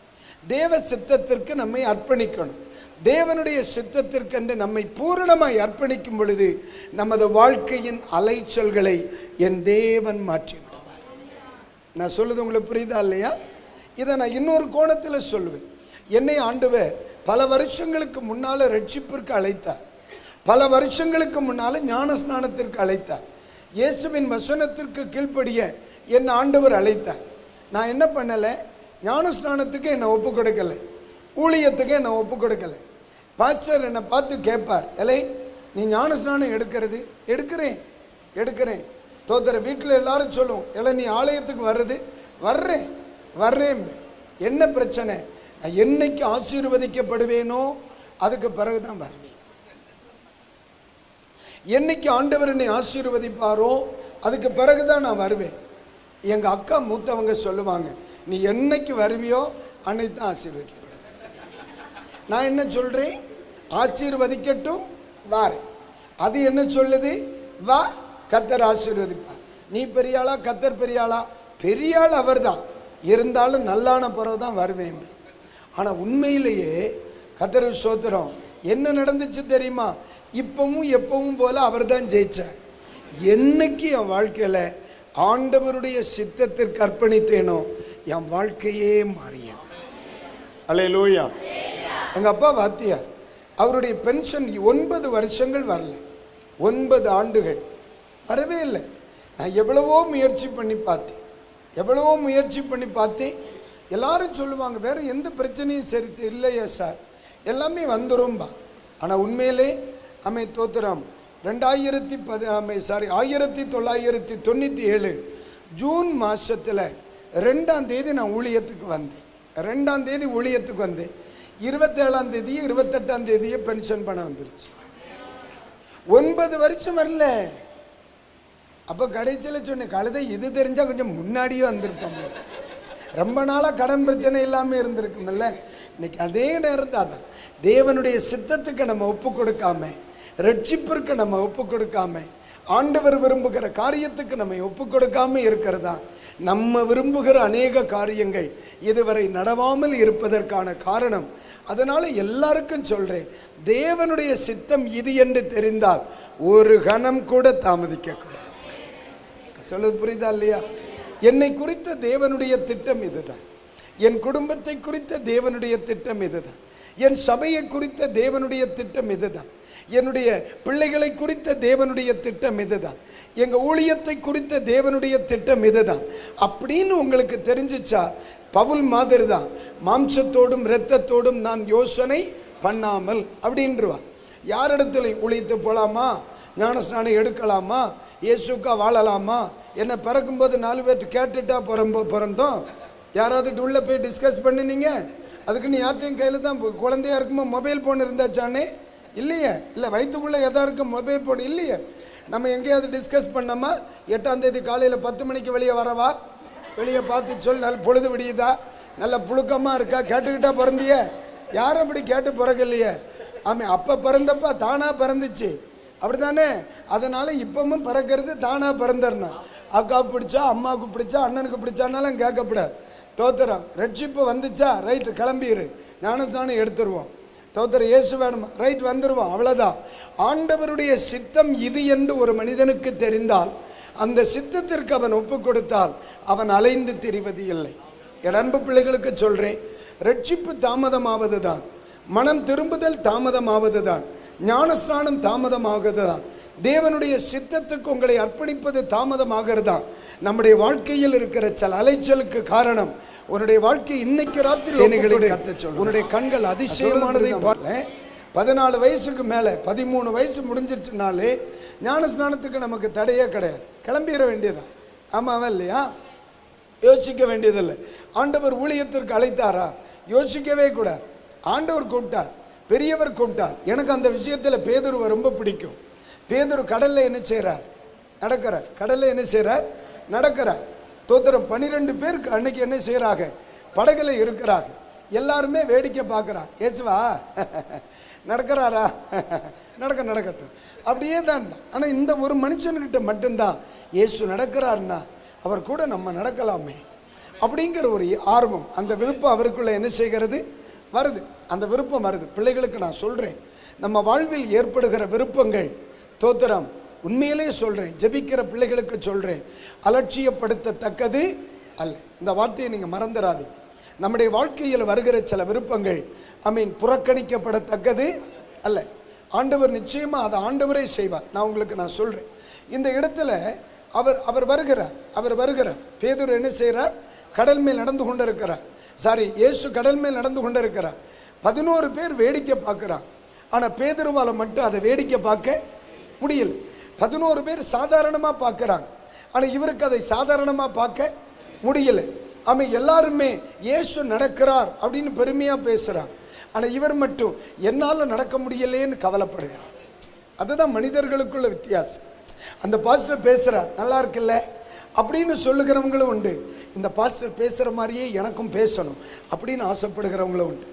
Speaker 1: தேவ சித்தத்திற்கு நம்மை அர்ப்பணிக்கணும். தேவனுடைய சித்தத்திற்கென்று நம்மை பூரணமாய் அர்ப்பணிக்கும் பொழுது நமது வாழ்க்கையின் அலைச்சல்களை என் தேவன் மாற்றி விடுவார். நான் சொல்லுது உங்களுக்கு புரியுதா இல்லையா? இதை நான் இன்னொரு கோணத்தில் சொல்லுவேன். என்னை ஆண்டவர் பல வருஷங்களுக்கு முன்னால் ரட்சிப்பிற்கு அழைத்தார். பல வருஷங்களுக்கு முன்னால் ஞான ஸ்நானத்திற்கு அழைத்தார். இயேசுவின் வசனத்திற்கு கீழ்ப்படிய என் ஆண்டவர் அழைத்தார். நான் என்ன பண்ணலை, ஞான ஸ்நானத்துக்கு என்னை ஒப்பு கொடுக்கலை, ஊழியத்துக்கு என்னை ஒப்பு கொடுக்கலை. பாஸ்டர் என்னை பார்த்து கேட்பார், எலை நீ ஞான ஸ்நானம் எடுக்கிறேன் தோத்தர வீட்டில் எல்லாரும் சொல்லுவோம், எலை நீ ஆலயத்துக்கு வர்றது வர்றேன். என்ன பிரச்சனை? நான் என்னைக்கு ஆசீர்வதிக்கப்படுவேனோ அதுக்கு பிறகுதான் வருவேன். என்னைக்கு ஆண்டவர் என்னை ஆசீர்வதிப்பாரோ அதுக்கு பிறகுதான் நான் வருவேன். எங்கள் அக்கா மூத்தவங்க சொல்லுவாங்க, நீ என்னைக்கு வருவியோ அன்னைக்கு தான் ஆசீர்வதிக்கப்படுவேன். நான் என்ன சொல்கிறேன், ஆசீர்வதிக்கட்டும் வாரேன். அது என்ன சொல்லுது, வா கர்த்தர் ஆசீர்வதிப்பார். நீ பெரியாளா கர்த்தர் பெரியாளா? பெரியாள் அவர் தான், இருந்தாலும் நல்லான பிறகு தான் வருவேன். ஆனால் உண்மையிலேயே கர்த்தர் ஸ்தோத்திரம், என்ன நடந்துச்சு தெரியுமா? இப்பவும் எப்பவும் போல அவர் தான் ஜெயிச்சார். என்னைக்கு என் வாழ்க்கையில் ஆண்டவருடைய சித்தத்திற்கு அர்ப்பணித்தேனோ என் வாழ்க்கையே மாறியது. அல்லேலூயா. எங்கள் அப்பா வாத்தியார், அவருடைய பென்ஷன் 9 வருஷங்கள் வரல, 9 ஆண்டுகள் வரவே இல்லை. நான் எவ்வளவோ முயற்சி பண்ணி பார்த்தேன். எல்லாரும் சொல்லுவாங்க வேறு எந்த பிரச்சனையும் சரி இல்லையா சார், எல்லாமே வந்துரும்பா. ஆனால் உண்மையிலே தோத்திரம் 1997 ஜூன் மாதத்தில் 2ஆம் தேதி நான் ஊழியத்துக்கு வந்தேன். 2ஆம் தேதி ஊழியத்துக்கு வந்தேன். 27ஆம் தேதி 28ஆம் தேதியே பென்ஷன் பணம் வந்துருச்சு. 9 வருஷம் வரல. அப்போ கடைசியில் சொன்னேன், கழுதை இது தெரிஞ்சால் கொஞ்சம் முன்னாடியே வந்திருப்பாங்க. ரொம்ப நாளாக கடன் பிரச்சனை இல்லாமல் இருந்திருக்குமில்ல. இன்னைக்கு அதே நேரம் தான் தேவனுடைய சித்தத்துக்கு நம்ம ஒப்பு கொடுக்காம, ரட்சிப்பிற்கு நம்ம ஒப்பு கொடுக்காம, ஆண்டவர் விரும்புகிற காரியத்துக்கு நம்ம ஒப்பு கொடுக்காம இருக்கிறதா நம்ம விரும்புகிற அநேக காரியங்கள் இதுவரை நடவாமல் இருப்பதற்கான காரணம். அதனால எல்லாருக்கும் சொல்றேன், தேவனுடைய சித்தம் இது என்று தெரிந்தால் ஒரு கணம் கூட தாமதிக்க கூடாது. சொல்லுது புரியுதா இல்லையா? என்னை குறித்த தேவனுடைய திட்டம் இதுதான். என் குடும்பத்தை குறித்த தேவனுடைய திட்டம் இதுதான். என் சபையை குறித்த தேவனுடைய திட்டம் இதுதான். என்னுடைய பிள்ளைகளை குறித்த தேவனுடைய திட்டம் இதுதான். எங்கள் ஊழியத்தை குறித்த தேவனுடைய திட்டம் இதுதான் அப்படின்னு உங்களுக்கு தெரிஞ்சிச்சா, பவுல் மாதிரி தான், மாம்சத்தோடும் இரத்தத்தோடும் நான் யோசனை பண்ணாமல் அப்படின்றவா. யாரிடத்துல ஊழியத்து போகலாமா, ஞானஸ்நானம் எடுக்கலாமா, இயேசுக்கா வாழலாமா, என்ன பிறக்கும்போது 4 பேர்ட்டு கேட்டுட்டா பிறந்தோம், யாராவது உள்ளே போய் டிஸ்கஸ் பண்ணினீங்க? அதுக்குன்னு யார்ட்டையும் கையில் தான் குழந்தையா இருக்கும்போது மொபைல் ஃபோன் இருந்தாச்சானே இல்லையே, இல்லை வயிற்றுக்குள்ளே எதா இருக்கும் மொபைல் ஃபோன் இல்லையே. நம்ம எங்கேயாவது டிஸ்கஸ் பண்ணோமா? 8ஆம் தேதி காலையில் 10 மணிக்கு வெளியே வரவா, வெளியே பார்த்து சொல், நல்ல பொழுது விடியுதா, நல்ல புழுக்கமாக இருக்கா, கேட்டுக்கிட்டா பிறந்திய? யாரும் அப்படி கேட்டு பிறகு அப்போ பிறந்தப்பா தானாக பிறந்துச்சு, அப்படி தானே? அதனால் இப்பவும் பிறக்கிறது தானாக பிறந்துடணும். அக்காவுக்கு பிடிச்சா, அம்மாவுக்கு பிடிச்சா, அண்ணனுக்கு பிடிச்சானாலும் கேட்கப்படாது. தோத்திரம் ரட்சிப்பு வந்துச்சா, ரைட்டு கிளம்பிடு, ஞானஸ்நானம் எடுத்துருவோம். தோத்திரம் இயேசு வேணுமா, ரைட் வந்துடுவோம், அவ்வளோதான். ஆண்டவருடைய சித்தம் இது என்று ஒரு மனிதனுக்கு தெரிந்தால், அந்த சித்தத்திற்கு அவன் ஒப்பு கொடுத்தால் அவன் அலைந்து திரிவது இல்லை. என் அன்பு பிள்ளைகளுக்கு சொல்கிறேன், ரட்சிப்பு தாமதமாவது தான், மனம் திரும்புதல் தாமதமாவது தான், ஞானஸ்நானம் தாமதமாகிறது தான், தேவனுடைய சித்தத்துக்கு உங்களை அர்ப்பணிப்பது தாமதமாகிறது தான். நம்முடைய வாழ்க்கையில் இருக்கிற சில அலைச்சலுக்கு காரணம் உன்னுடைய வாழ்க்கை இன்னைக்கு ராத்திரி உன்னுடைய கண்கள் அதிசயமானதை பார்ல. 14 வயசுக்கு மேலே 13 வயசு முடிஞ்சிருச்சுனாலே ஞான ஸ்நானத்துக்கு நமக்கு தடையே கிடையாது, கிளம்பிட வேண்டியதான். ஆமாவா இல்லையா? யோசிக்க வேண்டியதில்லை. ஆண்டவர் ஊழியத்திற்கு அழைத்தாரா? யோசிக்கவே கூடாது. ஆண்டவர் கூப்பிட்டார், பெரியவர் கூப்பிட்டார். எனக்கு அந்த விஷயத்தில் பேதுருவை ரொம்ப பிடிக்கும். பேதுரு கடலில் என்ன செய்கிறார்? நடக்கிறார். கடலில் என்ன செய்கிறார்? நடக்கிறார். தோத்திரம். 12 பேருக்கு அன்னைக்கு என்ன செய்கிறாங்க? படகுல இருக்கிறாங்க. எல்லாருமே வேடிக்கை பார்க்குறான். ஏசுவா நடக்கிறாரா? நடக்கட்டும், அப்படியே தான். ஆனால் இந்த ஒரு மனுஷன்கிட்ட மட்டும்தான் இயேசு நடக்கிறாருன்னா அவர் கூட நம்ம நடக்கலாமே அப்படிங்கிற ஒரு ஆர்வம், அந்த விருப்பம் அவருக்குள்ள என்ன செய்கிறது? வருது. அந்த விருப்பம் வருது. பிள்ளைகளுக்கு நான் சொல்கிறேன், நம்ம வாழ்வில் ஏற்படுகிற விருப்பங்கள், தோத்திரம், உண்மையிலே சொல்கிறேன், ஜெபிக்கிற பிள்ளைகளுக்கு சொல்கிறேன், அலட்சியப்படுத்தத்தக்கது அல்ல. இந்த வார்த்தையை நீங்கள் மறந்துடாது. நம்முடைய வாழ்க்கையில் வருகிற சில விருப்பங்கள் புறக்கணிக்கப்படத்தக்கது அல்ல. ஆண்டவர் நிச்சயமாக அதை ஆண்டவரே செய்வார். நான் சொல்கிறேன், இந்த இடத்துல அவர் வருகிறார். பேதுரு என்ன செய்கிறார்? கடல் மேல் நடந்து கொண்டிருக்கிறார். இயேசு கடல் மேல் நடந்து கொண்டிருக்கிறார். 11 பேர் வேடிக்கை பார்க்குறான். ஆனால் பேதுருவால் மட்டும் அதை வேடிக்கை பார்க்க முடியல. 11 பேர் சாதாரணமாக பார்க்குறாங்க, ஆனால் இவருக்கு அதை சாதாரணமாக பார்க்க முடியல. எல்லாருமே இயேசு நடக்கிறார் அப்படின்னு பெருமையாக பேசுகிறாங்க. ஆனால் இவர் மட்டும் என்னால் நடக்க முடியலேன்னு கவலைப்படுகிறார். அதுதான் மனிதர்களுக்குள்ள வித்தியாசம். அந்த பாஸ்டர் பேசுகிறார், நல்லா இருக்குல்ல அப்படின்னு சொல்லுகிறவங்களும் உண்டு. இந்த பாஸ்டர் பேசுகிற மாதிரியே எனக்கும் பேசணும் அப்படின்னு ஆசைப்படுகிறவங்களும் உண்டு.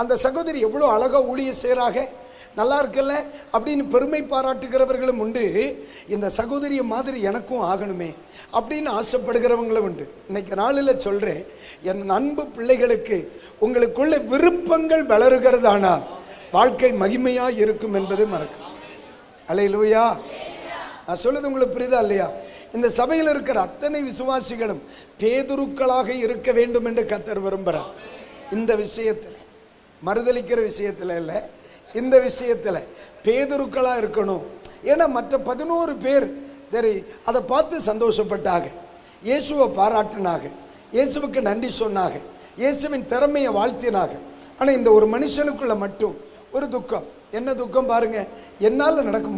Speaker 1: அந்த சகோதரி எவ்வளோ அழகாக ஊழியம் செய்கிறாங்க, நல்லா இருக்குல்ல அப்படின்னு பெருமை பாராட்டுகிறவர்களும் உண்டு. இந்த சகோதரிய மாதிரி எனக்கும் ஆகணுமே அப்படின்னு ஆசைப்படுகிறவங்களும் உண்டு. இன்னைக்கு நாளில் சொல்கிறேன், என் அன்பு பிள்ளைகளுக்கு, உங்களுக்குள்ள விருப்பங்கள் வளருகிறதானால் வாழ்க்கை மகிமையாக இருக்கும் என்பது மறக்கும். அல்லேலூயா. நான் சொல்லுது உங்களுக்கு புரியுதா இல்லையா? இந்த சபையில் இருக்கிற அத்தனை விசுவாசிகளும் பேதுருக்களாக இருக்க வேண்டும் என்று கர்த்தர் விரும்புகிறார். இந்த விஷயத்தில், மறுதலிக்கிற விஷயத்தில் இல்லை, இந்த விஷயத்தில் பேதுருக்களாக இருக்கணும். ஏன்னா மற்ற 11 பேர் சரி அதை பார்த்து சந்தோஷப்பட்டாங்க, இயேசுவை பாராட்டினாங்க, இயேசுவுக்கு நன்றி சொன்னாங்க, இயேசுவின் திறமையை வாழ்த்தினாங்க. ஆனால் இந்த ஒரு மனுஷனுக்குள்ள மட்டும் ஒரு துக்கம். என்ன துக்கம் பாருங்க? என்னால் நடக்க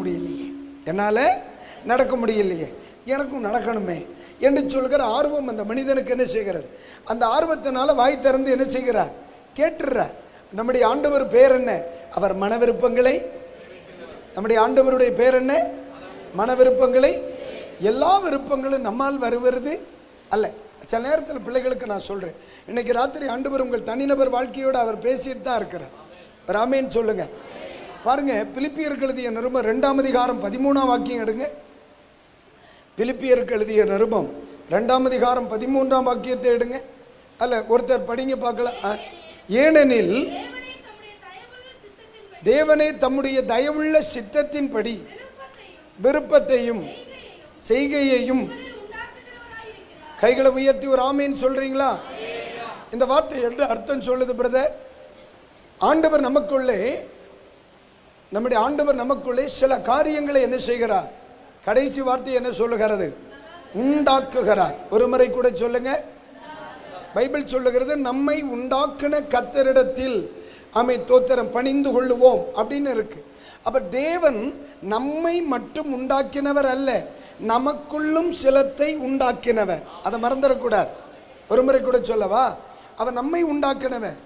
Speaker 1: முடியலையே, எனக்கும் நடக்கணுமே என்று சொல்கிற ஆர்வம் அந்த மனிதனுக்கு என்ன செய்கிறது? அந்த ஆர்வத்தினால வாய் திறந்து என்ன செய்கிறார்? கேட்டுறார். நம்முடைய ஆண்டவர் பேர் என்ன? அவர் மன விருப்பங்களை, நம்முடைய ஆண்டவருடைய பேர் என்ன? மன விருப்பங்களை. எல்லா விருப்பங்களும் நம்மால் வருவது அல்ல. சில நேரத்தில் பிள்ளைகளுக்கு நான் சொல்கிறேன், இன்னைக்கு ராத்திரி ஆண்டவர் உங்கள் தனிநபர் வாழ்க்கையோடு அவர் பேசிட்டு தான் இருக்கிறார். ராமேன்னு சொல்லுங்க. பாருங்க, பிலிப்பியருக்கு எழுதிய நிருபம் 2ஆம் அதிகாரம் 13ஆம் வாக்கியம் எடுங்க. பிலிப்பியருக்கு எழுதிய நிருபம் 2ஆம் அதிகாரம் 13ஆம் வாக்கியத்தை எடுங்க. அல்ல ஒருத்தர் படிங்க பார்க்கலாம். ஏனெனில் தேவனே தம்முடைய தயவுள்ள சித்தத்தின்படி விருப்பத்தையும் செய்கையையும், கைகளை உயர்த்தி ஒரு ஆமேன்னு சொல்றீங்களா? இந்த வார்த்தை எந்த அர்த்தம் சொல்லுது பிரதர்? ஆண்டவர் நமக்குள்ளே, நம்முடைய ஆண்டவர் நமக்குள்ளே சில காரியங்களை என்ன செய்கிறார்? கடைசி வார்த்தை என்ன சொல்லுகிறது? உண்டாக்குகிறார். ஒரு முறை கூட சொல்லுங்க. பைபிள் சொல்லுகிறது, நம்மை உண்டாக்கின கர்த்தரிடத்தில் தோத்திரம் பணிந்து கொள்ளுவோம் அப்படின்னு இருக்கு. அப்ப தேவன் நம்மை மட்டும் உண்டாக்கினவர் அல்ல, நமக்குள்ளும் சிலத்தை உண்டாக்கினவர். அதை மறந்துடக்கூடாது. ஒரு முறை கூட சொல்லவா? அவர் நம்மை உண்டாக்கினவர்,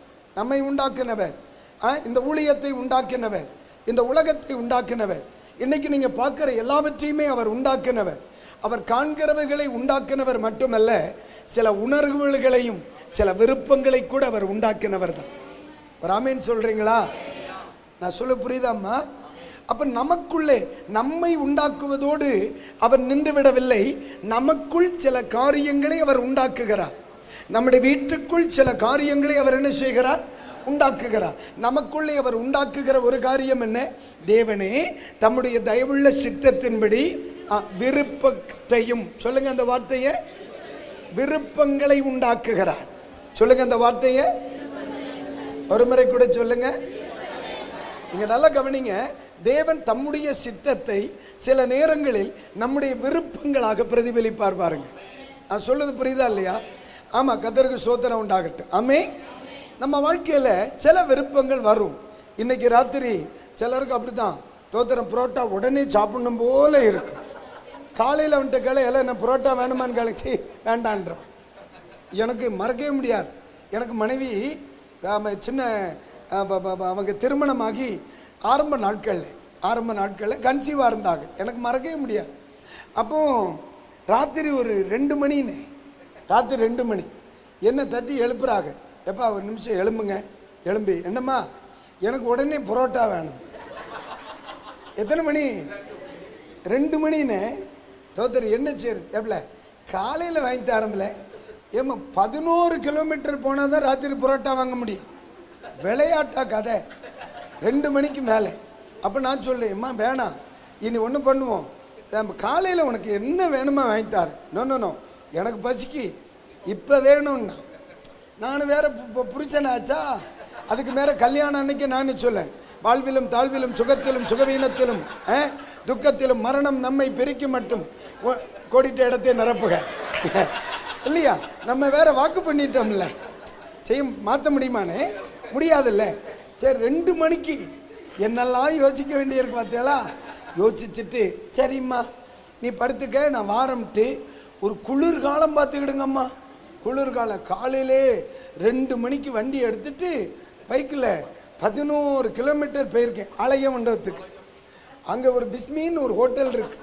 Speaker 1: இந்த ஊழியத்தை உண்டாக்கினவர், இந்த உலகத்தை உண்டாக்கினவர். இன்னைக்கு நீங்க பார்க்கிற எல்லாவற்றையுமே அவர் உண்டாக்கினவர். அவர் காண்கிறவர்களை உண்டாக்கினவர் மட்டுமல்ல, சில உணர்வுகளையும் சில விருப்பங்களை கூட அவர் உண்டாக்கினவர் தான். ராமேன் சொல்றீங்களா? நான் சொல்ல புரியுதாம்மா? அப்ப நமக்குள்ளே நம்மை உண்டாக்குவதோடு அவர் நின்று விடவில்லை. நமக்குள் சில காரியங்களை அவர் உண்டாக்குகிறார். நம்முடைய வீட்டுக்குள் சில காரியங்களை அவர் என்ன செய்கிறார்? உண்டாக்குகிறார். நமக்குள்ளே அவர் உண்டாக்குகிற ஒரு காரியம் என்ன? தேவனே தம்முடைய தயவுள்ள சித்தத்தின்படி விருப்பத்தையும், சொல்லுங்க அந்த வார்த்தையை, விருப்பங்களை உண்டாக்குகிறார். சொல்லுங்க அந்த வார்த்தையை ஒரு முறை கூட சொல்லுங்க. நீங்க நல்லா கவனிங்க. தேவன் தம்முடைய சித்தத்தை சில நேரங்களில் நம்முடைய விருப்பங்களாக பிரதிபலிப்பார். பாருங்க, நான் சொல்றது புரியுதா இல்லையா? ஆமாம், கர்த்தருக்கு ஸ்தோத்திரம் உண்டாகட்டும். ஆமென். நம்ம வாழ்க்கையில் சில விருப்பங்கள் வரும். இன்னைக்கு ராத்திரி சிலருக்கு அப்படித்தான் தோத்திரம் புரோட்டா உடனே சாப்பிடணும் போல இருக்கு. காலையில் வந்துட்டு கேள என்ன புரோட்டா வேணுமான்னு கழிச்சு வேண்டான்றான். எனக்கு மறக்கவே முடியாது. எனக்கு மனைவி சின்ன அவங்க திருமணமாகி ஆரம்ப நாட்களில் கன்சீவாக இருந்தாங்க. எனக்கு மறக்கவே முடியாது. அப்போ ராத்திரி ஒரு 2 மணின்னு ராத்திரி 2 மணி என்ன தட்டி எழுப்புறாங்க. எப்பா ஒரு நிமிஷம் எழும்புங்க. எழும்பி என்னம்மா எனக்கு உடனே புரோட்டா வேணும். எத்தனை மணி? 2 மணின்னு. தோத்தர் என்ன சரி எப்பல காலையில் வாங்கி தரமில்ல. ஏம்மா 11 கிலோமீட்டர் போனால் தான் ராத்திரி புரோட்டா வாங்க முடியும். விளையாட்டா கதை. 2 மணிக்கு மேலே. அப்போ நான் சொல்லேன், அம்மா வேணாம், இனி ஒன்று பண்ணுவோம், காலையில் உனக்கு என்ன வேணுமா வாங்கித்தார். நோ எனக்கு பசிக்கு இப்போ வேணும்னா. நான் வேற புருஷனாச்சா? அதுக்கு மேலே கல்யாணம் அன்னைக்கு நான் சொல்லேன், வாழ்விலும் தாழ்விலும் சுகத்திலும் சுகவீனத்திலும் துக்கத்திலும் மரணம் நம்மை பெருக்கி மட்டும் கோடிட்ட இடத்தை நிரப்புக இல்லையா? நம்ம வேற வாக்கு பண்ணிட்டோம்ல, செய்ய மாற்ற முடியுமானே? முடியாதுல்ல. சரி 2 மணிக்கு என்னெல்லாம் யோசிக்க வேண்டியிருக்கு பார்த்தீங்களா? யோசிச்சுட்டு சரிம்மா நீ படுத்துக்க நான் வாரம்ட்டு ஒரு குளிர்காலம் பார்த்துக்கிடுங்கம்மா. குளிர்காலம் காலையிலே 2 மணிக்கு வண்டி எடுத்துட்டு பைக்கில் 11 கிலோமீட்டர் போயிருக்கேன் ஆலய மண்டபத்துக்கு. அங்கே ஒரு பிஸ்மின்னு ஒரு ஹோட்டல் இருக்கு.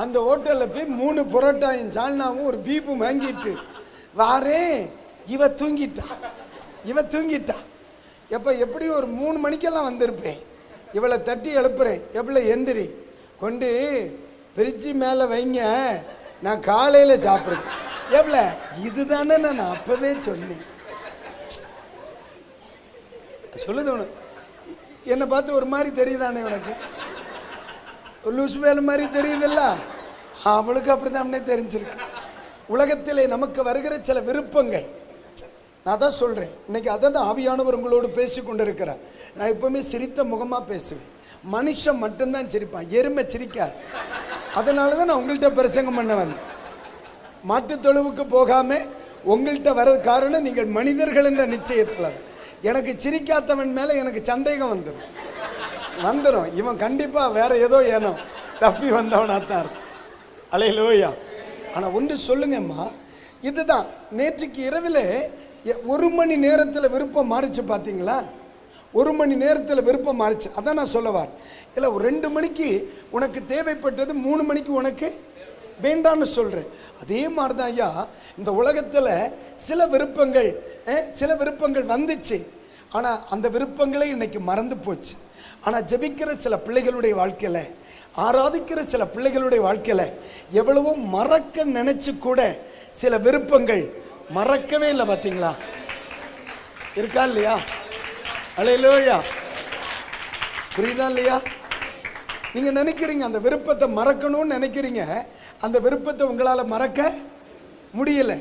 Speaker 1: அந்த ஹோட்டலில் போய் 3 புரோட்டாயும் சால்னாவும் ஒரு பீப்பும் வாங்கிட்டு வாரேன். இவ தூங்கிட்டா. எப்போ எப்படி ஒரு 3 மணிக்கெல்லாம் வந்திருப்பேன். இவளை தட்டி எழுப்புறேன், எவ்வளோ எந்திரி கொண்டு பிரிட்ஜி மேலே வைங்க, நான் காலையில் சாப்பிட்றேன். எவ்வளோ இதுதானே நான் அப்போவே சொன்னேன். சொல்லுது உனக்கு என்னை பார்த்து ஒரு மாதிரி தெரியுதானே உனக்கு? லூஸ் வேலை மாதிரி தெரியுதில்ல? அவளுக்கு அப்படிதான் தெரிஞ்சிருக்கு. உலகத்திலே நமக்கு வருகிற சில விருப்பங்கள், நான் தான் சொல்கிறேன். இன்னைக்கு அதை தான் ஆவியானவர் உங்களோடு பேசி கொண்டு இருக்கிறார். நான் எப்பவுமே சிரித்த முகமாக பேசுவேன். மனுஷன் மட்டும்தான் சிரிப்பான், எருமை சிரிக்காது. அதனால தான் நான் உங்கள்கிட்ட பிரசங்கம் பண்ண வந்தேன். மாட்டுத் தொழுவுக்கு போகாமல் உங்கள்கிட்ட வர்றது காரணம் நீங்கள் மனிதர்கள் என்ற நிச்சயத்தில். எனக்கு சிரிக்காதவன் மேலே எனக்கு சந்தேகம் வந்துடும். இவன் கண்டிப்பாக வேற ஏனோ தப்பி வந்தவனாத்தான் இருக்கும். அல்லேலூயா. ஆனால் ஒன்று சொல்லுங்கம்மா, இதுதான் நேற்றுக்கு இரவில் 1 மணி நேரத்தில் விருப்பம் மாறிச்சு. பார்த்தீங்களா? 1 மணி நேரத்தில் விருப்பம் மாறிச்சு. அதான் நான் சொல்லவார். இல்லை ஒரு 2 மணிக்கு உனக்கு தேவைப்பட்டது 3 மணிக்கு உனக்கு வேண்டான்னு சொல்கிறேன். அதே மாதிரி தான் ஐயா இந்த உலகத்தில் சில விருப்பங்கள் வந்துச்சு. ஆனால் அந்த விருப்பங்களே இன்னைக்கு மறந்து போச்சு. ஆனால் ஜெபிக்கிற சில பிள்ளைகளுடைய வாழ்க்கையில், ஆராதிக்கிற சில பிள்ளைகளுடைய வாழ்க்கையில் எவ்வளவோ மறக்க நினைச்சு கூட சில விருப்பங்கள் மறக்கவே இல்லை. பார்த்தீங்களா? இருக்கா இல்லையா? அல்லேலூயா. புரியுதா இல்லையா? நீங்க நினைக்கிறீங்க அந்த விருப்பத்தை மறக்கணும்னு நினைக்கிறீங்க, அந்த விருப்பத்தை உங்களால் மறக்க முடியல.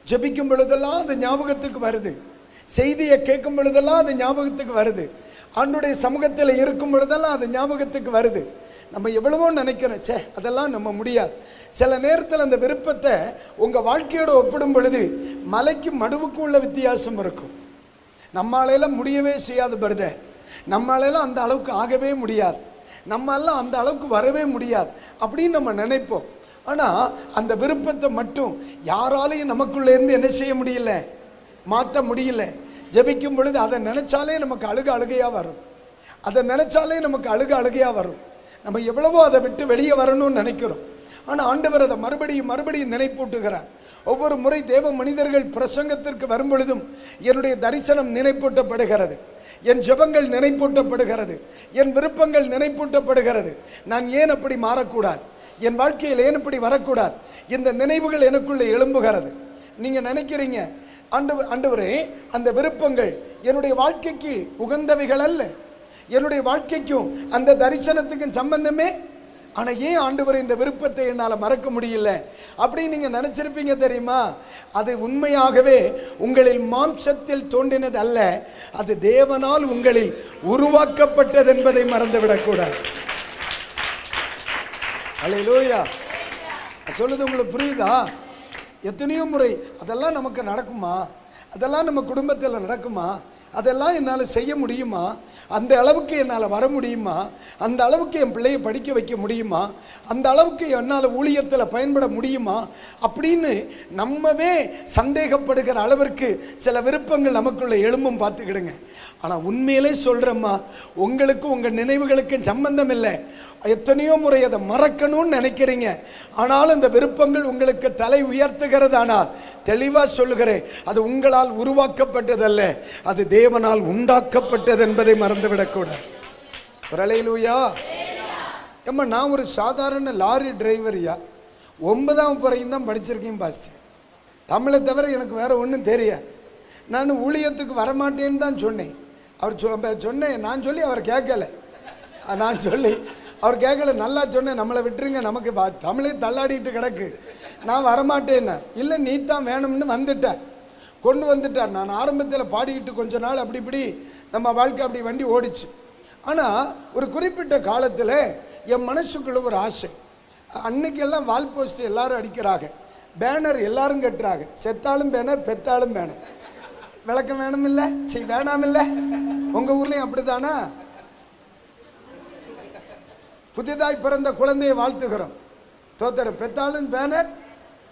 Speaker 1: ஜெபிக்கும் பொழுதெல்லாம் அது ஞாபகத்துக்கு வருது. செய்தியை கேட்கும் பொழுதெல்லாம் அது ஞாபகத்துக்கு வருது. ஆண்டவருடைய சமூகத்தில் இருக்கும் பொழுதெல்லாம் அது ஞாபகத்துக்கு வருது. நம்ம எவ்வளவோ நினைக்கிறோம், அதெல்லாம் நம்ம முடியாது. சில நேரத்தில் அந்த விருப்பத்தை உங்கள் வாழ்க்கையோடு ஒப்பிடும் பொழுது மலைக்கு மடுவுக்கும் உள்ள வித்தியாசம் இருக்கும். நம்மளால முடியவே செய்யாது பிரதர், நம்மளால அந்த அளவுக்கு ஆகவே முடியாது, நம்மளால அந்த அளவுக்கு வரவே முடியாது அப்படின்னு நம்ம நினைப்போம். ஆனால் அந்த விருப்பத்தை மட்டும் யாராலையும் நமக்குள்ளே இருந்து என்ன செய்ய முடியல, மாற்ற முடியல. ஜெபிக்கும் பொழுது அதை நினைச்சாலே நமக்கு அழுகையாக வரும். அதை நினைச்சாலே நமக்கு அழுகையாக வரும். நம்ம எவ்வளவோ அதை விட்டு வெளியே வரணும்னு நினைக்கிறோம். ஆனால் ஆண்டவர் அதை மறுபடியும் நினைப்பூட்டுகிறார். ஒவ்வொரு முறை தேவ மனிதர்கள் பிரசங்கத்திற்கு வரும் பொழுதும் என்னுடைய தரிசனம் நினைப்பூட்டப்படுகிறது, என் ஜெபங்கள் நினைப்பூட்டப்படுகிறது, என் விருப்பங்கள் நினைப்பூட்டப்படுகிறது. நான் ஏன் அப்படி மாறக்கூடாது, என் வாழ்க்கையில் ஏன் இப்படி வரக்கூடாது, இந்த நினைவுகள் எனக்குள்ளே எழும்புகிறது. நீங்கள் நினைக்கிறீங்க ஆண்டவரே அந்த விருப்பங்கள் என்னுடைய வாழ்க்கைக்கு உகந்தவைகள் அல்ல, என்னுடைய வாழ்க்கைக்கும் அந்த தரிசனத்துக்கும் சம்பந்தமே. ஆனால் ஏன் ஆண்டவர் இந்த விருப்பத்தை என்னால் மறக்க முடியல அப்படின்னு நீங்கள் நினச்சிருப்பீங்க தெரியுமா? அது உண்மையாகவே உங்களில் மாம்சத்தில் தோன்றினது அல்ல, அது தேவனால் உங்களில் உருவாக்கப்பட்டது என்பதை மறந்துவிடக்கூடாது. அல்லேலூயா. சொல்லுது உங்களுக்கு புரியுதா? எத்தனையோ முறை அதெல்லாம் நமக்கு நடக்குமா, அதெல்லாம் நம்ம குடும்பத்தில் நடக்குமா, அதெல்லாம் என்னால் செய்ய முடியுமா, அந்த அளவுக்கு என்னால் வர முடியுமா, அந்த அளவுக்கு என் பிள்ளையை படிக்க வைக்க முடியுமா, அந்த அளவுக்கு என்னால் ஊழியத்தில் பயன்பட முடியுமா அப்படின்னு நம்மவே சந்தேகப்படுகிற அளவிற்கு சில விருப்பங்கள் நமக்குள்ள எழும்பும். பார்த்துக்கிடுங்க. ஆனால் உண்மையிலே சொல்கிறேம்மா, உங்களுக்கும் உங்கள் நினைவுகளுக்கும் சம்பந்தம் இல்லை. எத்தனையோ முறை அதை மறக்கணும்னு நினைக்கிறீங்க. ஆனாலும் இந்த விருப்பங்கள் உங்களுக்கு தலை உயர்த்துகிறதானால் தெளிவாக சொல்லுகிறேன், அது உங்களால் உருவாக்கப்பட்டதல்ல, அது தேவனால் உண்டாக்கப்பட்டது என்பதை மறந்துவிடக்கூடாது. அல்லேலூயா. ஏம்மா, நான் ஒரு சாதாரண லாரி டிரைவரியா, 9ஆம் வரைக்கும் தான் படிச்சிருக்கேன் பாஸ்டர். தமிழை தவிர எனக்கு வேற ஒன்றும் தெரியாது. நான் ஊழியத்துக்கு வரமாட்டேன்னு தான் சொன்னேன். அவர் சொன்னேன், நான் சொல்லி அவர் கேட்கல. நான் சொல்லி அவர் கேட்கல. நல்லா சொன்னேன், நம்மளை விட்டுருங்க, நமக்கு தமிழே தள்ளாடிட்டு கிடக்கு, நான் வரமாட்டேன்னா. இல்லை, நீ தான் வேணும்னு வந்துட்டார், கொண்டு வந்துட்டார். நான் ஆரம்பத்தில் பாடிக்கிட்டு கொஞ்ச நாள் அப்படி இப்படி நம்ம வாழ்க்கை அப்படி வண்டி ஓடிச்சு. ஆனால் ஒரு குறிப்பிட்ட காலத்தில் என் மனசுக்குள்ள ஒரு ஆசை. அன்னைக்கெல்லாம் வால் போஸ்ட் எல்லாரும் அடிக்கிறாங்க, பேனர் எல்லாரும் கட்டுறாங்க, செத்தாலும் பேனர் பெத்தாலும் பேனர். விளக்கம் வேணும் இல்லை, சரி வேணாம் இல்லை. உங்கள் ஊர்லேயும் அப்படி தானா? புதிதாய் பிறந்த குழந்தையை வாழ்த்துகிறோம், தோத்தர. பெத்தாலும் பேனர்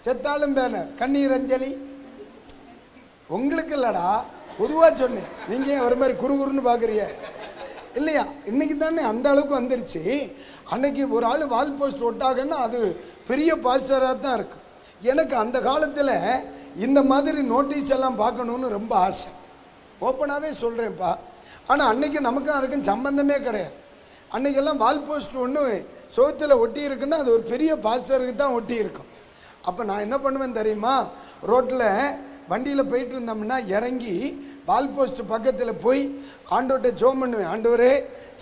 Speaker 1: செத்தாலும் பேனர், கண்ணீர் அஞ்சலி. உங்களுக்கு இல்லடா, பொதுவாக சொன்னேன். நீங்கள் ஒரு மாதிரி குறுகுறுன்னு பார்க்குறீங்க இல்லையா? இன்னைக்கு தானே அந்த அளவுக்கு வந்துருச்சு. அன்னைக்கு ஒரு ஆள் வால் போஸ்ட் ஒட்டாகன்னா அது பெரிய பாஸ்டராக தான் இருக்கும். எனக்கு அந்த காலத்தில் இந்த மாதிரி நோட்டீஸ் எல்லாம் பார்க்கணுன்னு ரொம்ப ஆசை. ஓப்பனாகவே சொல்கிறேன்ப்பா. ஆனால் அன்னைக்கு நமக்கும் அதுக்கும் சம்பந்தமே கிடையாது. அன்றைக்கெல்லாம் வால் போஸ்ட் ஒன்று சோத்தில் ஒட்டி இருக்குன்னா அது ஒரு பெரிய பாஸ்டருக்கு தான் ஒட்டி இருக்கும். அப்போ நான் என்ன பண்ணுவேன் தெரியுமா? ரோட்டில் வண்டியில் போயிட்டு இருந்தோம்னா இறங்கி வால் போஸ்ட் பக்கத்தில் போய் ஆண்டவர்கிட்ட ஜெபம் பண்ணுவேன். ஆண்டவரே,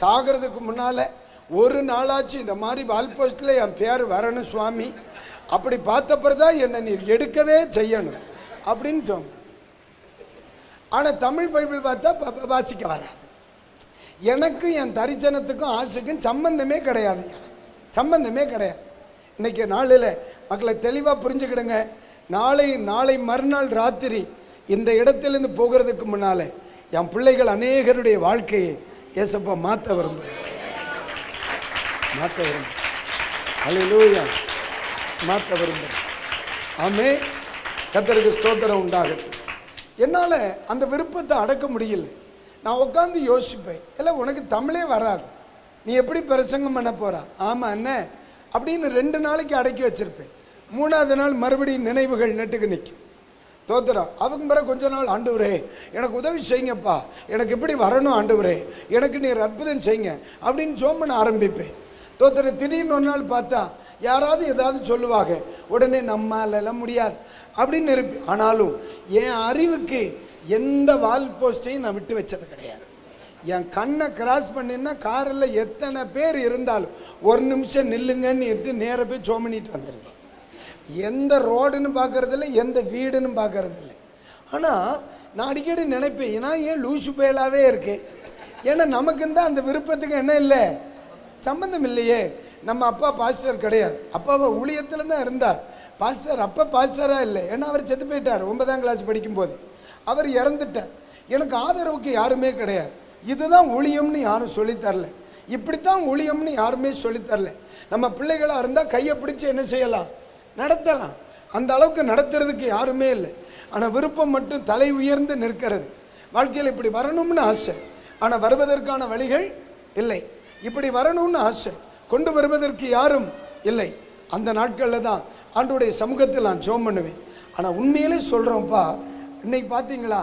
Speaker 1: சாகிறதுக்கு முன்னால் ஒரு நாளாச்சும் இந்த மாதிரி வால் போஸ்ட்டில் என் பேர் வரணும் சுவாமி, அப்படி பார்த்தப்பறம் தான் என்னை நீர் எடுக்கவே செய்யணும் அப்படின்னு சொன்னேன். ஆனால் தமிழ் பைபிள் பார்த்தா வாசிக்க வராது. எனக்கும் என் தரிசனத்துக்கும் ஆசைக்கும் சம்பந்தமே கிடையாது, சம்பந்தமே கிடையாது. இன்றைக்கி நாளில் மக்களை தெளிவாக புரிஞ்சுக்கிடுங்க. நாளை மறுநாள் ராத்திரி இந்த இடத்திலிருந்து போகிறதுக்கு முன்னால் என் பிள்ளைகள் அநேகருடைய வாழ்க்கையை ஏசப்பா மாற்ற விரும்புகிறேன், மாற்ற விரும்புகிறேன். அல்லேலூயா, மாற்ற விரும்புகிறேன். ஆமே, கர்த்தருக்கு ஸ்தோத்திரம் உண்டாகட்டும். என்னால் அந்த விருப்பத்தை அடக்க முடியல. நான் உட்காந்து யோசிப்பேன், இல்லை உனக்கு தமிழே வராது, நீ எப்படி பிரசங்கம் பண்ண போகிறா? ஆமாம் என்ன அப்படின்னு 2 நாளைக்கு அடக்கி வச்சுருப்பேன். 3ஆவது நாள் மறுபடியும் நினைவுகள் நெட்டுக்கு நிற்கும். தோத்துறோம். அவங்க பிறகு கொஞ்ச நாள், ஆண்டவரே எனக்கு உதவி செய்யுங்கப்பா, எனக்கு எப்படி வரணும் ஆண்டவரே, எனக்கு நீர் அற்புதம் செய்யுங்க அப்படின்னு ஜெபம் பண்ண ஆரம்பிப்பேன். தோத்துற. திடீர்னு ஒரு நாள் பார்த்தா யாராவது ஏதாவது சொல்லுவாங்க, உடனே நம்மளால முடியாது அப்படின்னு இருப்பேன். ஆனாலும் என் அறிவுக்கு எந்த வால் போஸ்ட்டையும் நான் விட்டு வச்சது கிடையாது. என் கண்ணை கிராஸ் பண்ணினா காரில் எத்தனை பேர் இருந்தாலும் 1 நிமிஷம் நில்லுங்கன்னு இட்டு நேர போய் ஜெபம் பண்ணிட்டு வந்துருக்கேன். எந்த ரோடுன்னு பார்க்கறதில்ல, எந்த வீடுன்னு பார்க்கறதில்ல. ஆனால் நான் அடிக்கடி நினைப்பேன், நான் ஏன் லூசு பயலாகவே இருக்கேன்? ஏன்னா நமக்கு தான் அந்த விருப்பத்துக்கு என்ன இல்லை, சம்பந்தம் இல்லையே. நம்ம அப்பா பாஸ்டர் கிடையாது, அப்பாவை ஊழியத்தில் தான் இருந்தார். பாஸ்டர் அப்போ பாஸ்டராக இல்லை, ஏன்னா அவர் செத்து போயிட்டார் 9ஆம் கிளாஸ் படிக்கும்போது. அவர் இறந்துட்டார். எனக்கு ஆதரவுக்கு யாருமே கிடையாது. இதுதான் ஊழியம்னு யாரும் சொல்லித்தரல, இப்படித்தான் ஊழியம்னு யாருமே சொல்லித்தரல. நம்ம பிள்ளைகளாக இருந்தால் கையை பிடிச்சி என்ன செய்யலாம், நடத்தலாம். அந்த அளவுக்கு நடத்துறதுக்கு யாருமே இல்லை. ஆனால் விருப்பம் மட்டும் தலை உயர்ந்து நிற்கிறது. வாழ்க்கையில் இப்படி வரணும்னு ஆசை, ஆனால் வருவதற்கான வழிகள் இல்லை. இப்படி வரணும்னு ஆசை, கொண்டு வருவதற்கு யாரும் இல்லை. அந்த நாட்களில் தான் ஆண்டவருடைய சமூகத்தில் நான் ஜெபம் பண்ணுவேன். ஆனால் உண்மையிலே சொல்கிறோம்ப்பா, இன்னைக்கு பார்த்தீங்களா,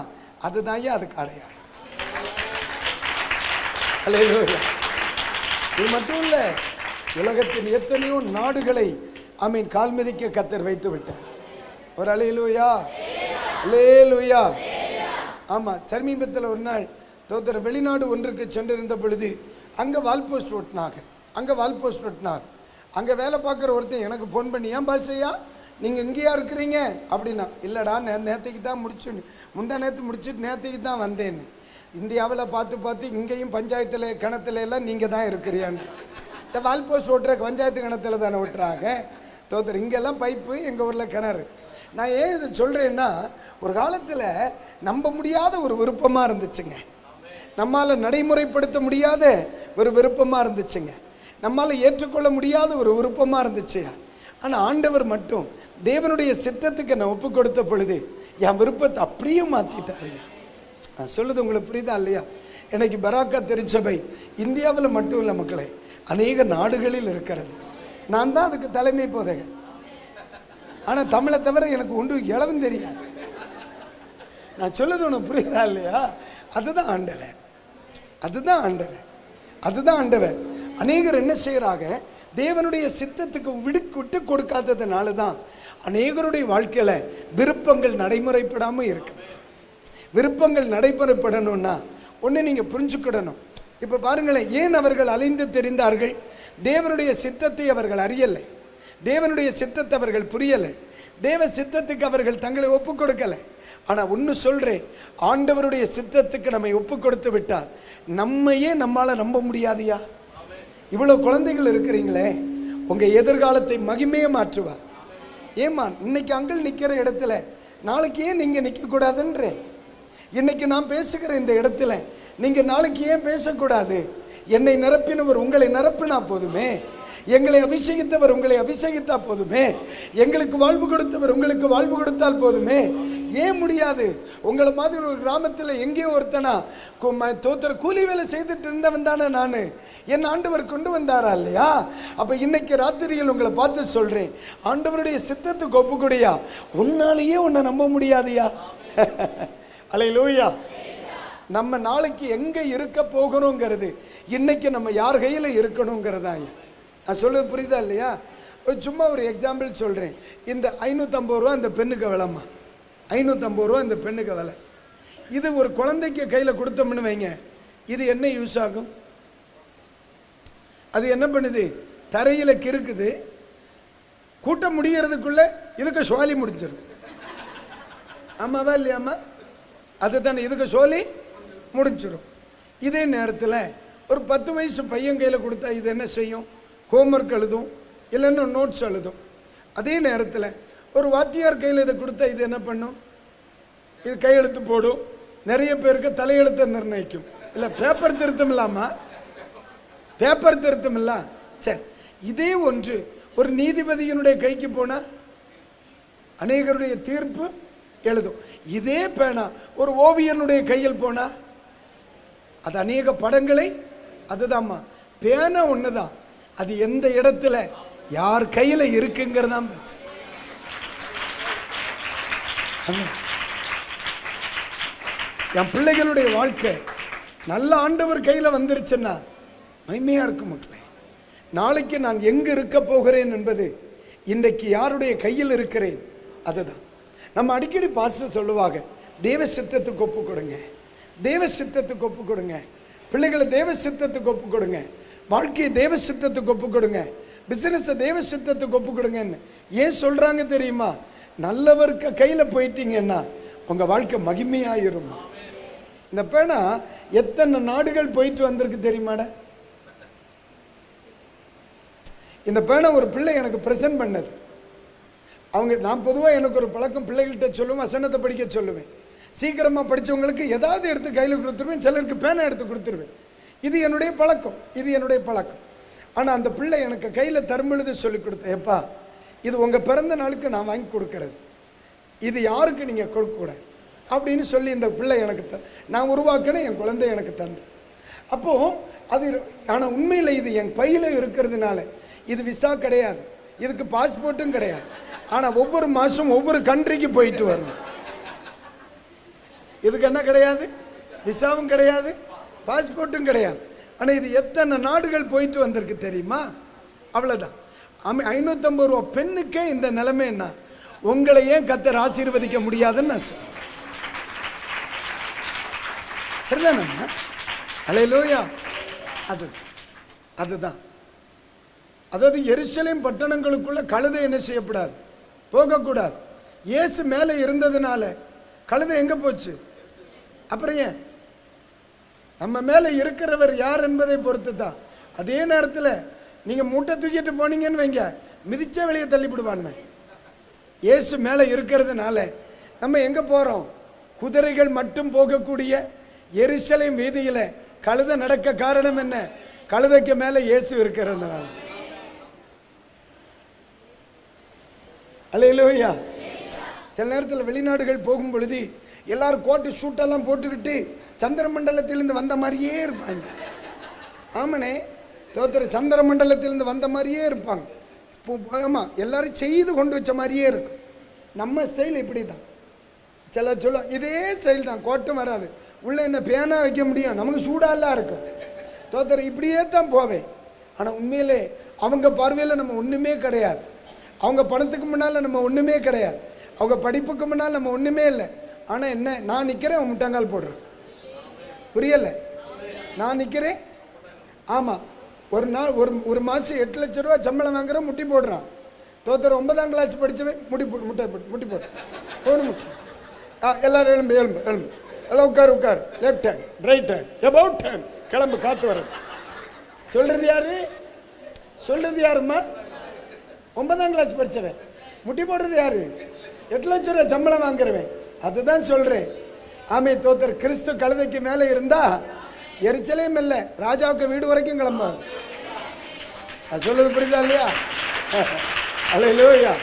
Speaker 1: அதுதான் அதுக்கு அடையாளம். அல்லேலூயா. இது மட்டும் இல்லை, உலகத்தின் எத்தனையோ நாடுகளை கால் மிதிக்க கர்த்தர் வைத்து விட்டார். ஒரு அல்லேலூயா, அல்லேலூயா. ஆமாம், சமீபத்தில் ஒரு நாள் தோத்திர வெளிநாடு ஒன்றுக்கு சென்றிருந்த பொழுது அங்கே வால் போஸ்ட் ஒட்டினாங்க. அங்கே வேலை பார்க்குற ஒருத்தன் எனக்கு ஃபோன் பண்ணி, ஏன் பாஸ்டர்யா நீங்கள் இங்கேயா இருக்கிறீங்க அப்படின்னா, இல்லைடா நேற்றுக்கு தான் முந்தா நேற்று முடிச்சுட்டு நேற்றுக்கு தான் வந்தேன்னு. இந்தியாவில் பார்த்து இங்கேயும் பஞ்சாயத்தில் கிணத்துல எல்லாம் நீங்கள் தான் இருக்கிறியான்னு. இந்த வால் போஸ்ட் ஓட்டுற பஞ்சாயத்து கிணத்துல தானே ஓட்டுறாங்க. தோத்தர். இங்கெல்லாம் பைப்பு, எங்கள் ஊரில் கிணறு. நான் ஏன் இதை சொல்கிறேன்னா, ஒரு காலத்தில் நம்ப முடியாத ஒரு விருப்பமாக இருந்துச்சுங்க. நம்மால் நடைமுறைப்படுத்த முடியாத ஒரு விருப்பமாக இருந்துச்சுங்க. நம்மால் ஏற்றுக்கொள்ள முடியாத ஒரு விருப்பமாக இருந்துச்சு. ஆனால் ஆண்டவர் மட்டும் தேவனுடைய சித்தத்துக்கு நான் ஒப்பு கொடுத்த பொழுது என் விருப்பத்தை அப்படியே மாற்றிட்டாருங்க. நான் சொல்லுது உங்களுக்கு புரியுதா இல்லையா? எனக்கு பராக்கா திருச்சபை இந்தியாவில் மட்டும் இல்லை மக்களே, அநேக நாடுகளில் இருக்கிறது. நான் தான் அதுக்கு தலைமை போதகர். ஆனால் தமிழை தவிர எனக்கு ஒன்று இளவும் தெரியாது. நான் சொல்லுது உனக்கு புரியுதா இல்லையா? அதுதான் ஆண்டவர், அதுதான் ஆண்டவர், அதுதான் ஆண்டவர். அநேகர் என்ன செய்கிறாங்க, தேவனுடைய சித்தத்துக்கு விட்டு கொடுக்காததுனால தான் அநேகருடைய வாழ்க்கையில் விருப்பங்கள் நடைமுறைப்படாமல் இருக்கு. விருப்பங்கள் நடைமுறைப்படணும்னா ஒன்று நீங்கள் புரிஞ்சுக்கிடணும். இப்போ பாருங்களேன், ஏன் அவர்கள் அலைந்து தெரிந்தார்கள்? தேவனுடைய சித்தத்தை அவர்கள் அறியலை, தேவனுடைய சித்தத்தை அவர்கள் புரியலை, தேவ சித்தத்துக்கு அவர்கள் தங்களை ஒப்பு கொடுக்கலை. ஆனால் ஒன்று சொல்கிறேன், ஆண்டவருடைய சித்தத்துக்கு நம்மை ஒப்பு கொடுத்து விட்டார் நம்மையே நம்மளால் நம்ப முடியாதியா? இவ்வளோ குழந்தைகள் இருக்கிறீங்களே, உங்கள் எதிர்காலத்தை மகிமையே மாற்றுவார். ஏமா இன்னைக்கு அங்கிள் நிற்கிற இடத்துல நாளைக்கு ஏன் நீங்கள் நிற்கக்கூடாதுன்றேன். இன்னைக்கு நான் பேசுகிற இந்த இடத்துல நீங்கள் நாளைக்கு ஏன் பேசக்கூடாது? என்னை நிரப்பினவர் உங்களை நிரப்பினா போதுமே, எங்களை அபிஷேகித்தவர் உங்களை அபிஷேகித்தா போதுமே, எங்களுக்கு வாழ்வு கொடுத்தவர் உங்களுக்கு வாழ்வு கொடுத்தால் போதுமே. ஏன் முடியாது? உங்களை மாதிரி ஒரு கிராமத்தில் எங்கேயோ ஒருத்தனா தோத்திர கூலி வேலை செய்துட்டு இருந்தவன் தானே நான், என் ஆண்டவர் கொண்டு வந்தாரா இல்லையா? அப்போ இன்னைக்கு ராத்திரியில் உங்களை பார்த்து சொல்கிறேன், ஆண்டவருடைய சித்தத்துக்கு ஒப்புக்கூடியா? உன்னாலேயே உன்னை நம்ப முடியாதியா? அல்லேலூயா. நம்ம நாளைக்கு எங்கே இருக்க போகிறோங்கிறது இன்னைக்கு நம்ம யார் கையில் இருக்கணுங்கிறதாங்க. நான் சொல்கிறது புரியுதா இல்லையா? சும்மா ஒரு எக்ஸாம்பிள் சொல்கிறேன். இந்த 550 ரூபா இந்த பெண்ணுக்கு விலைம்மா, 550 ரூபா இந்த பெண்ணுக்கு விலை. இது ஒரு குழந்தைக்கு கையில் கொடுத்தோம்னு வைங்க, இது என்ன யூஸ் ஆகும்? அது என்ன பண்ணுது? தரையில் கிறுக்குது, கூட்டம் முடிகிறதுக்குள்ளே இதுக்கு சோலி முடிஞ்சிடும். ஆமாவா இல்லையாம்மா? அதுதானே, இதுக்கு சோலி முடிஞ்சிடும். இதே நேரத்தில் ஒரு 10 வயசு பையன் கையில் கொடுத்தா இது என்ன செய்யும்? ஹோம்ஒர்க் எழுதும், இல்லைன்னா நோட்ஸ் எழுதும். அதே நேரத்தில் ஒரு வாத்தியார் கையில் இதை கொடுத்தா இது என்ன பண்ணும்? இது கையெழுத்து போடும், நிறைய பேருக்கு தலையெழுத்தை நிர்ணயிக்கும். இல்லை பேப்பர் திருத்தம் இல்லாமா? பேப்பர் திருத்தம் இல்ல. சரி, இதே ஒன்று ஒரு நீதிபதியினுடைய கைக்கு போனால் அநேகருடைய தீர்ப்பு எழுதும். இதே பேனா ஒரு ஓவியனுடைய கையில் போனா அது அநேக படங்களை, அதுதான்மா பேனா ஒன்று தான், அது எந்த இடத்துல யார் கையில் இருக்குங்கிறதான் பிரச்சனை. என் பிள்ளைகளுடைய வாழ்க்கை நல்ல ஆண்டவர் கையில் வந்துருச்சுன்னா மகிமையாக இருக்கும் மக்களே. நாளைக்கு நான் எங்கே இருக்க போகிறேன் என்பது இன்றைக்கு யாருடைய கையில் இருக்கிறேன் அதுதான். நம்ம அடிக்கடி பாஸ்டர் சொல்லுவாங்க, தேவ சித்தத்துக்கு ஒப்பு கொடுங்க, தேவ சித்தத்துக்கு ஒப்பு கொடுங்க, பிள்ளைகளை தேவ சித்தத்துக்கு ஒப்பு கொடுங்க, வாழ்க்கையை தேவ சித்தத்துக்கு ஒப்பு கொடுங்க, பிசினஸை தேவ சித்தத்துக்கு ஒப்பு கொடுங்கன்னு. ஏன் சொல்கிறாங்க தெரியுமா? நல்லவருக்கு கையில் போயிட்டீங்கன்னா உங்கள் வாழ்க்கை மகிமையாயிரும். இந்த பேனா எத்தனை நாடுகள் போயிட்டு வந்திருக்கு தெரியுமாடா? இந்த பேனா ஒரு பிள்ளை எனக்கு ப்ரெசென்ட் பண்ணது. அவங்க, நான் பொதுவாக எனக்கு ஒரு பழக்கம், பிள்ளைகள்கிட்ட சொல்லுவேன், வசனத்தை படிக்க சொல்லுவேன். சீக்கிரமாக படித்தவங்களுக்கு ஏதாவது எடுத்து கையில் கொடுத்துருவேன், சிலருக்கு பேனா எடுத்து கொடுத்துருவேன். இது என்னுடைய பழக்கம், இது என்னுடைய பழக்கம். ஆனால் அந்த பிள்ளை எனக்கு கையில் தரும்பொழுது சொல்லி கொடுத்தேன், எப்பா இது உங்கள் பிறந்த நாளுக்கு நான் வாங்கி கொடுக்கறது, இது யாருக்கு நீங்கள் கொடுக்கக்கூடாது அப்படின்னு சொல்லி இந்த பிள்ளை எனக்கு நான் உருவாக்கினேன், என் குழந்தை எனக்கு தந்தேன். அப்போது அது, ஆனால் உண்மையில் இது என் பையில் இருக்கிறதுனால இது விசா கிடையாது, இதுக்கு பாஸ்போர்ட்டும் கிடையாது. ஆனால் ஒவ்வொரு மாதம் ஒவ்வொரு கண்ட்ரிக்கு போயிட்டு வரணும். இதுக்கு என்ன கிடையாது? விசாவும் கிடையாது, பாஸ்போர்ட்டும் கிடையாது. ஆனால் இது எத்தனை நாடுகள் போயிட்டு வந்திருக்கு தெரியுமா? அவ்வளோதான். 550 ரூபா பெண்ணுக்கே இந்த நிலைமை என்ன? உங்களை ஏன் கர்த்தர் ஆசீர்வதிக்க முடியாதுன்னு நான் சொல்றேன். சரிதானே? அல்லேலூயா. அதுதான். அதாவது எருசலேம் பட்டணங்களுக்குள்ள கழுதை என்ன செய்யப்படாது? போகக்கூடாது. இயேசு மேலே இருந்ததுனால கழுதை எங்கே போச்சு? அப்புறம் ஏன்? நம்ம மேலே இருக்கிறவர் யார் என்பதை பொறுத்து தான். அதே நேரத்தில் நீங்கள் மூட்டை தூக்கிட்டு போனீங்கன்னு வைங்க, மிதிச்சே வெளியே தள்ளிவிடுவான்னு. இயேசு மேலே இருக்கிறதுனால நம்ம எங்கே போகிறோம்? குதிரைகள் மட்டும் போகக்கூடிய எருசலேம் வீதியில் கழுதை நடக்க காரணம் என்ன? கழுதைக்கு மேலே இயேசு இருக்கிறதுனால. அல்லேலூயா. சில நேரத்தில் வெளிநாடுகள் போகும் பொழுது எல்லாரும் கோட்டு ஷூட்டெல்லாம் போட்டுக்கிட்டு சந்திர மண்டலத்திலிருந்து வந்த மாதிரியே இருப்பாங்க. ஆமனே தோத்திர, சந்திர மண்டலத்திலிருந்து வந்த மாதிரியே இருப்பாங்க. ஆமாம், எல்லாரும் செய்து கொண்டு வச்ச மாதிரியே இருக்கும். நம்ம ஸ்டைல் இப்படி தான். சில சொல்ல இதே ஸ்டைல் தான், கோட்டும் வராது, உள்ளே என்ன பேனா வைக்க முடியும், நமக்கு சூடாலாம் இருக்கும். தோத்திர இப்படியே தான் போவேன். ஆனால் உண்மையிலே அவங்க பார்வையில் நம்ம ஒன்றுமே கிடையாது. அவங்க பணத்துக்கு முன்னால் நம்ம ஒன்றுமே கிடையாது. அவங்க படிப்புக்கு முன்னால் நம்ம ஒன்றுமே இல்லை. ஆனால் என்ன, நான் நிற்கிறேன், முட்டங்கால் போடுறேன். புரியலை? நான் நிற்கிறேன். ஆமாம், ஒரு நாள் ஒரு மாதம் 8 லட்ச ரூபா சம்பளம் வாங்குறேன், முட்டி போடுறான். தோத்தர் 9ஆம் கிளாஸ் படித்தவன் முட்டி போடு போடு முட்டி. எல்லாரும் எலும்பு எலும்பு எலும்பு எல்லாம் உட்கார். Left hand, right hand, about hand, கிளம்பு, காற்று வர. சொல்கிறது யாருமா? 9ஆம் கிளாஸ் படித்தவன் முட்டி போடுறது யாரு? 8 லட்ச ரூபா சம்பளம் வாங்குறவன். அதுதான் சொல்கிறேன். ஆமே தோத்தர், கிறிஸ்து கழுதைக்கு மேலே இருந்தா எரிச்சலையும் இல்லை, ராஜாவுக்கு வீடு வரைக்கும் கிளம்பாங்க. சொல்லுது புரியுதா இல்லையா? அல்லேலூயா.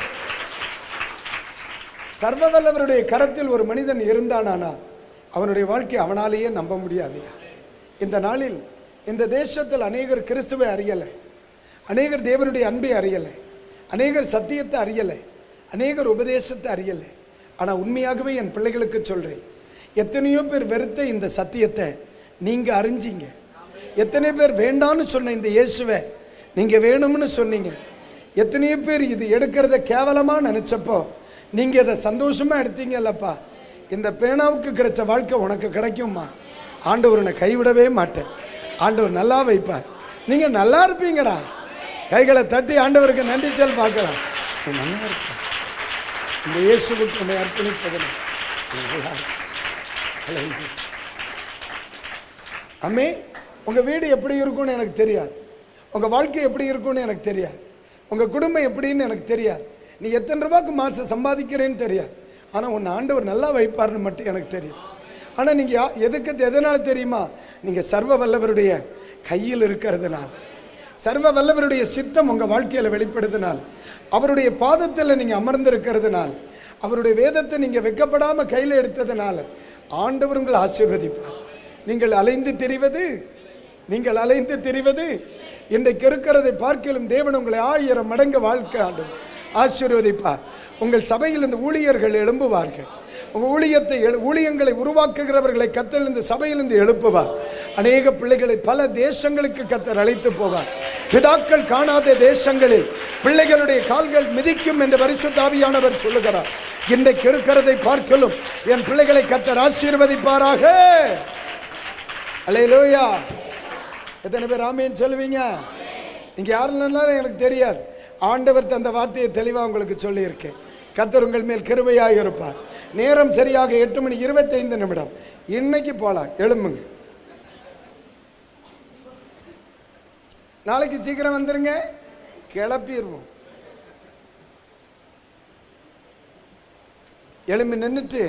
Speaker 1: சர்வவல்லவருடைய கரத்தில் ஒரு மனிதன் இருந்தானா அவனுடைய வாழ்க்கை அவனாலேயே நம்ப முடியாதையா. இந்த நாளில் இந்த தேசத்தில் அநேகர் கிறிஸ்துவை அறியலை, அநேகர் தேவனுடைய அன்பை அறியலை, அநேகர் சத்தியத்தை அறியலை, அநேகர் உபதேசத்தை அறியலை. ஆனால் உண்மையாகவே என் பிள்ளைகளுக்கு சொல்கிறேன், எத்தனையோ பேர் வெறுத்த இந்த சத்தியத்தை நீங்கள் அறிஞ்சிங்க. எத்தனை பேர் வேண்டான்னு சொன்ன இந்த இயேசுவை நீங்கள் வேணும்னு சொன்னீங்க. எத்தனையோ பேர் இது எடுக்கிறத கேவலமாக நினச்சப்போ நீங்கள் இதை சந்தோஷமாக எடுத்தீங்கல்லப்பா. இந்த பேனாவுக்கு கிடைச்ச வாழ்க்கை உனக்கு கிடைக்கும்மா. ஆண்டவர் உன்னை கைவிடவே மாட்டேன். ஆண்டவர் நல்லா வைப்பார். நீங்கள் நல்லா இருப்பீங்கடா. கைகளை தட்டி ஆண்டவருக்கு நன்றி சொல் பார்க்கலாம். நல்லா இருப்ப இந்த இயேசுவுக்கு உன்னை அர்ப்பணிப்பதில் நல்லா இருக்கு. அம்மே, உங்கள் வீடு எப்படி இருக்கும்னு எனக்கு தெரியாது, உங்கள் வாழ்க்கை எப்படி இருக்கும்னு எனக்கு தெரியாது, உங்கள் குடும்பம் எப்படின்னு எனக்கு தெரியாது, நீ எத்தனை ரூபாய்க்கு மாதம் சம்பாதிக்கிறேன்னு தெரியாது. ஆனால் உன்னை ஆண்டவர் நல்லா வைப்பார்னு மட்டும் எனக்கு தெரியும். ஆனால் நீங்கள் எதனால் தெரியுமா? நீங்கள் சர்வ வல்லவருடைய கையில் இருக்கிறதுனால், சர்வ வல்லவருடைய சித்தம் உங்கள் வாழ்க்கையில் வெளிப்படுத்தினால், அவருடைய பாதத்தில் நீங்கள் அமர்ந்திருக்கிறதுனால், அவருடைய வேதத்தை நீங்கள் வெக்கப்படாமல் கையில் எடுத்ததுனால ஆண்டவர் உங்களை ஆசீர்வதிப்பார். நீங்கள் அலைந்து திரிவது இன்றைக்கு இருக்கிறதை பார்க்கலும் தேவன் உங்களை 1000 மடங்கு வாழ்க்கை ஆண்டவர் ஆசீர்வதிப்பார். உங்கள் சபையில் இந்த ஊழியர்கள் எழும்புவார்கள். உங்கள் ஊழியங்களை உருவாக்குகிறவர்களை கர்த்தர் இந்த சபையிலிருந்து எழுப்புவார். அநேக பிள்ளைகளை பல தேசங்களுக்கு கர்த்தர் அழைத்து போவார். பிதாக்கள் காணாத தேசங்களில் பிள்ளைகளுடைய கால்கள் மிதிக்கும் என்று பரிசுத்த ஆவியானவர் சொல்லுகிறார். இன்றைக்கு இருக்கிறதை பார்க்கலும் என் பிள்ளைகளை கர்த்தர் ஆசீர்வதிப்பாராக. அல்லேலூயா. எத்தனை பேர் ஆமேன்னு சொல்லுவீங்க? நீங்கள் யாருன்னாலும் எனக்கு தெரியாது. ஆண்டவர் தந்த வார்த்தையை தெளிவாக உங்களுக்கு சொல்லியிருக்கேன். கர்த்தர் உங்கள் மேல் கிருபையாக இருப்பார். நேரம் சரியாக 8:25. இன்னைக்கு போகலாம். எழும்புங்க. நாளைக்கு சீக்கிரம் வந்துருங்க, கிளப்பிடுவோம். எழும்பி நின்றுட்டு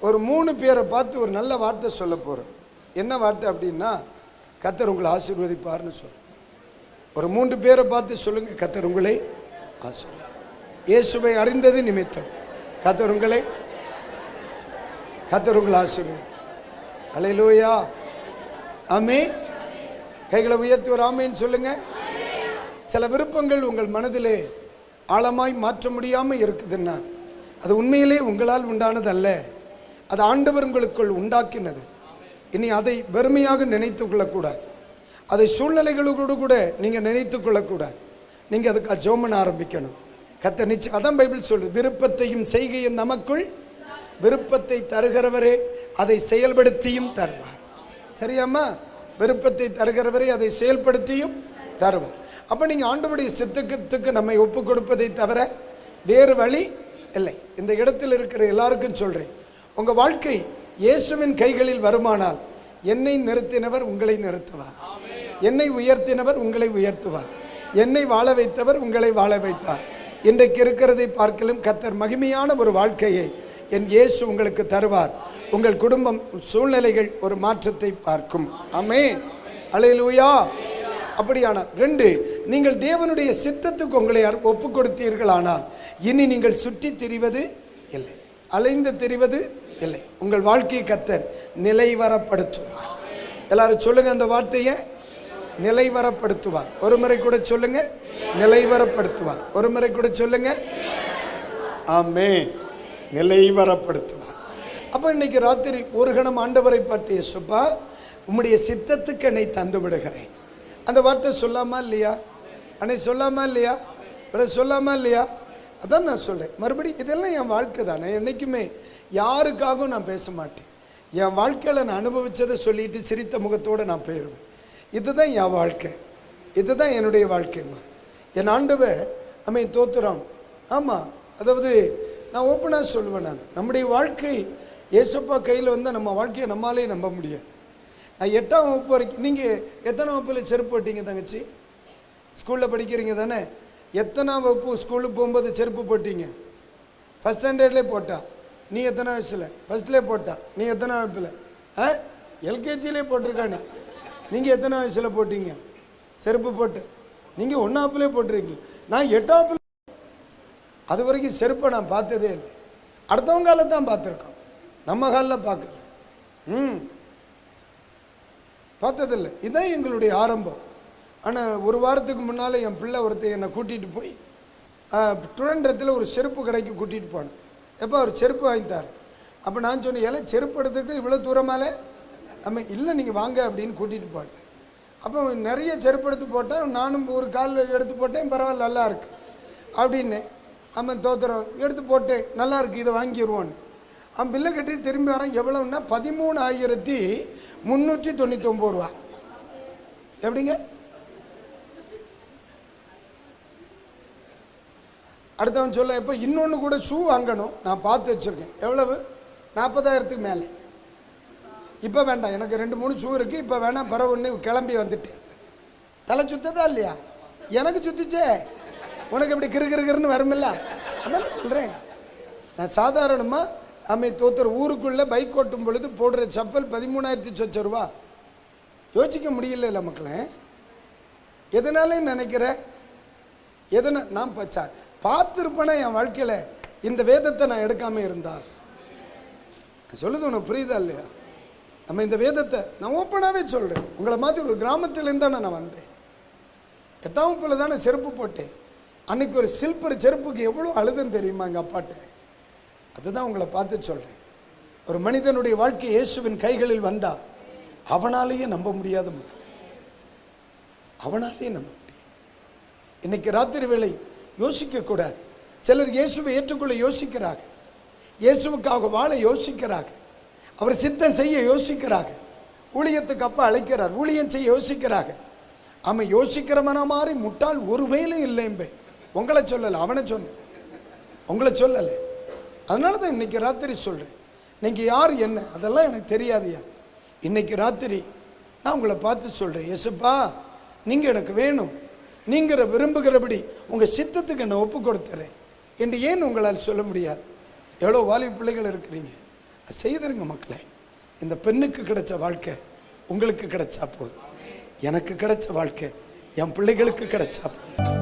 Speaker 1: ஒரு 3 பேரை பார்த்து ஒரு நல்ல வார்த்தை சொல்ல போகிறோம். என்ன வார்த்தை அப்படின்னா, கர்த்தர் உங்களை ஆசீர்வதிப்பார்னு சொல்லுங்க. ஒரு 3 பேரை பார்த்து சொல்லுங்க, கர்த்தர் உங்களை ஆசீர்வதி. இயேசுவை அறிந்தது நிமித்தம் கர்த்தர் உங்களை ஆசீர்வதி. அல்லேலூயா. ஆமென். கைகளை உயர்த்தி ஒரு ஆமென் சொல்லுங்க. சில விருப்பங்கள் உங்கள் மனதிலே ஆழமாய் மாற்ற முடியாமல் இருக்குதுன்னா அது உண்மையிலே உங்களால் உண்டானது அல்ல, அது ஆண்டவர் உங்களுக்குள் உண்டாக்கினது. இனி அதை வெறுமையாக நினைத்து கொள்ளக்கூடாது. அதை சூழ்நிலைகளோடு கூட நீங்கள் நினைத்து கொள்ளக்கூடாது. நீங்கள் அதுக்கு ஜெபம் பண்ண ஆரம்பிக்கணும். கர்த்தர் நிச்சயம், அதான் பைபிள் சொல்லு, விருப்பத்தையும் செய்கையும் நமக்குள் விருப்பத்தை தருகிறவரே அதை செயல்படுத்தியும் தருவார். சரியாம்மா? விருப்பத்தை தருகிறவரே அதை செயல்படுத்தியும் தருவார். அப்போ நீங்கள் ஆண்டவருடைய சித்தத்துக்கு நம்மை ஒப்பு கொடுப்பதை தவிர வேறு வழி இல்லை. இந்த இடத்தில் இருக்கிற எல்லாருக்கும் சொல்கிறேன், உங்கள் வாழ்க்கை இயேசுவின் கைகளில் வருமானால் என்னை நிறுத்தினவர் உங்களை நிறுத்துவார், என்னை உயர்த்தினவர் உங்களை உயர்த்துவார், என்னை வாழ வைத்தவர் உங்களை வாழ வைப்பார், இன்றைக்கு இருக்கிறதை பார்க்கலும் கர்த்தர் மகிமையான ஒரு வாழ்க்கையை என் இயேசு உங்களுக்கு தருவார். உங்கள் குடும்பம் சூழ்நிலைகள் ஒரு மாற்றத்தை பார்க்கும். ஆமென், அல்லேலூயா. அப்படியான 2, நீங்கள் தேவனுடைய சித்தத்துக்கு உங்களை ஒப்பு கொடுத்தீர்களானால் இனி நீங்கள் சுற்றி திரிவது இல்லை, அலைந்து திரிவது இல்லை. உங்கள் வாழ்க்கையை கர்த்தர் நிலைவரப்படுத்துவார். எல்லாரும் சொல்லுங்க அந்த வார்த்தையை, நிலைவரப்படுத்துவார். ஒரு முறை கூட சொல்லுங்க, நிலைவரப்படுத்துவார். ஒரு முறை கூட சொல்லுங்க, ஆமென், நிலைவரப்படுத்துவார். அப்ப இன்னைக்கு ராத்திரி ஒரு கணம் ஆண்டவரை பற்றி, இயேசுப்பா உம்முடைய சித்தத்துக்கு என்னை தந்து விடுகிறேன். அந்த வார்த்தை சொல்லாமா இல்லையா? அன்னை சொல்லாமா இல்லையா? சொல்லாமா இல்லையா? அதான் நான் சொல்றேன். மறுபடியும் இதெல்லாம் என் வாழ்க்கை தானே. என்னைக்குமே யாருக்காகவும் நான் பேச மாட்டேன். என் வாழ்க்கையில் நான் அனுபவிச்சதை சொல்லிட்டு சிரித்த முகத்தோடு நான் போயிடுவேன். இதுதான் என் வாழ்க்கை, இதுதான் என்னுடைய வாழ்க்கைம்மா. என் ஆண்டவர் அம்மை தோத்துறோம். ஆமாம், அதாவது நான் ஓப்பனாக சொல்லுவேன். நம்முடைய வாழ்க்கை ஏசப்பா கையில் வந்தால் நம்ம வாழ்க்கையை நம்மளாலே நம்ப முடியாது. நான் 8ஆம் வகுப்பு வரைக்கும், நீங்கள் எத்தனை வகுப்பில் செருப்பு போட்டீங்க தங்கச்சி? ஸ்கூலில் படிக்கிறீங்க தானே? எத்தனாம் வகுப்பு ஸ்கூலுக்கு போகும்போது செருப்பு போட்டீங்க? ஃபஸ்ட் ஸ்டாண்டர்ட்லேயே போட்டா. நீ எத்தனை வயசில்? ஃபஸ்ட்லேயே போட்டா. நீ எத்தனை வகுப்பில்? எல்கேஜிலே போட்டிருக்கானே. நீங்கள் எத்தனை வயசில் போட்டீங்க செருப்பு போட்டு? நீங்கள் 1ஆப்பிலே போட்டிருக்கீங்க. நான் 8ஆப்பில். அது வரைக்கும் செருப்பை நான் பார்த்ததே இல்லை. அடுத்தவங்க காலில் தான் பார்த்துருக்கோம், நம்ம காலில் பார்க்கல. பார்த்ததில்லை. இதுதான் எங்களுடைய ஆரம்பம். ஆனால் ஒரு வாரத்துக்கு முன்னால் என் பிள்ளை ஒருத்தர் என்னை கூட்டிகிட்டு போய் திருவனந்தபுரத்தில் ஒரு செருப்பு கடைக்கு கூட்டிகிட்டு போனேன். எப்போ அவர் செருப்பு வாங்கித்தார். அப்போ நான் சொன்னேன், எல்லாம் செருப்பு எடுத்துக்கு இவ்வளோ தூரமாலே? நம்ம இல்லை, நீங்கள் வாங்க அப்படின்னு கூட்டிகிட்டு போனேன். அப்போ நிறைய செருப்பு எடுத்து போட்டேன். நானும் ஒரு கால் எடுத்து போட்டேன். பரவாயில்ல, நல்லா இருக்கு அப்படின்னு. ஆமாம், தோத்திரம் எடுத்து போட்டேன், நல்லா இருக்குது, இதை வாங்கிடுவோன்னு. அவன் பில்லை கட்டி திரும்பி வரேன். எவ்வளோன்னா 13,399 ரூபா. எப்படிங்க? அடுத்தவன் சொல்ல, இப்போ இன்னொன்று கூட ஷூ வாங்கணும், நான் பார்த்து வச்சுருக்கேன். எவ்வளவு? 40,000க்கு மேலே. இப்போ வேண்டாம், எனக்கு 2-3 ஷூ இருக்குது, இப்போ வேணாம், பரவாயில்ல, கிளம்பி வந்துட்டேன். தலை சுத்ததா இல்லையா? எனக்கு சுத்திச்சே, உனக்கு எப்படி கிருன்னு வருமில்ல? அதான் சொல்கிறேன். நான் சாதாரணமாக அம்மை தோத்துற ஊருக்குள்ளே பைக் ஓட்டும் பொழுது போடுற செப்பல் 13,000 சொச்ச ரூபா. யோசிக்க முடியல மக்களே. எதனாலே நினைக்கிறேன், எதனா நான் பார்த்துருப்பேனா என் வாழ்க்கையில் இந்த வேதத்தை நான் எடுக்காமல் இருந்தா? சொல்லுது உனக்கு புரியுதா இல்லையா? நம்ம இந்த வேதத்தை நான் ஓப்பனாகவே சொல்கிறேன். உங்களை மாதிரி ஒரு கிராமத்திலேருந்து தானே நான் வந்தேன். 8ஆம் வகுப்பில் தானே செருப்பு போட்டேன். அன்னைக்கு ஒரு சில்பர் செருப்புக்கு எவ்வளோ அழுதுன்னு தெரியுமா எங்கள் அப்பாட்ட? அதுதான் உங்களை பார்த்து சொல்கிறேன். ஒரு மனிதனுடைய வாழ்க்கை இயேசுவின் கைகளில் வந்தா அவனாலேயே நம்ப முடியாத மக்கள், அவனாலேயே நம்ப முடியும். இன்னைக்கு ராத்திரி வேளை யோசிக்கக்கூடாது. சிலர் இயேசுவை ஏற்றுக்கொள்ள யோசிக்கிறாங்க, இயேசுவுக்காக வாழ யோசிக்கிறாங்க, அவர் சித்தம் செய்ய யோசிக்கிறாங்க, ஊழியத்துக்கு அப்பா அழைக்கிறார், ஊழியம் செய்ய யோசிக்கிறாங்க. அவன் யோசிக்கிறவன மாதிரி முட்டாள் ஒரு வேலையும் இல்லைம்பே. உங்களை சொல்லலை, அவனை சொன்ன, உங்களை சொல்லலை. அதனால தான் இன்னைக்கு ராத்திரி சொல்கிறேன். நீங்கள் யார் என்ன அதெல்லாம் எனக்கு தெரியாதையா. இன்னைக்கு ராத்திரி நான் உங்களை பார்த்து சொல்கிறேன், இயேசுப்பா நீங்கள் எனக்கு வேணும், நீங்கள் விரும்புகிறபடி உங்கள் சித்தத்துக்கு என்னை ஒப்பு கொடுத்துறேன் என்று ஏன் உங்களால் சொல்ல முடியாது? எவ்வளோ வாலிப பிள்ளைகள் இருக்கிறீங்க, செய்திருங்க மக்களே. இந்த பெண்ணுக்கு கிடைச்ச வாழ்க்கை உங்களுக்கு கிடைச்சா போதும், எனக்கு கிடைச்ச வாழ்க்கை என் பிள்ளைகளுக்கு கிடைச்சா போதும்.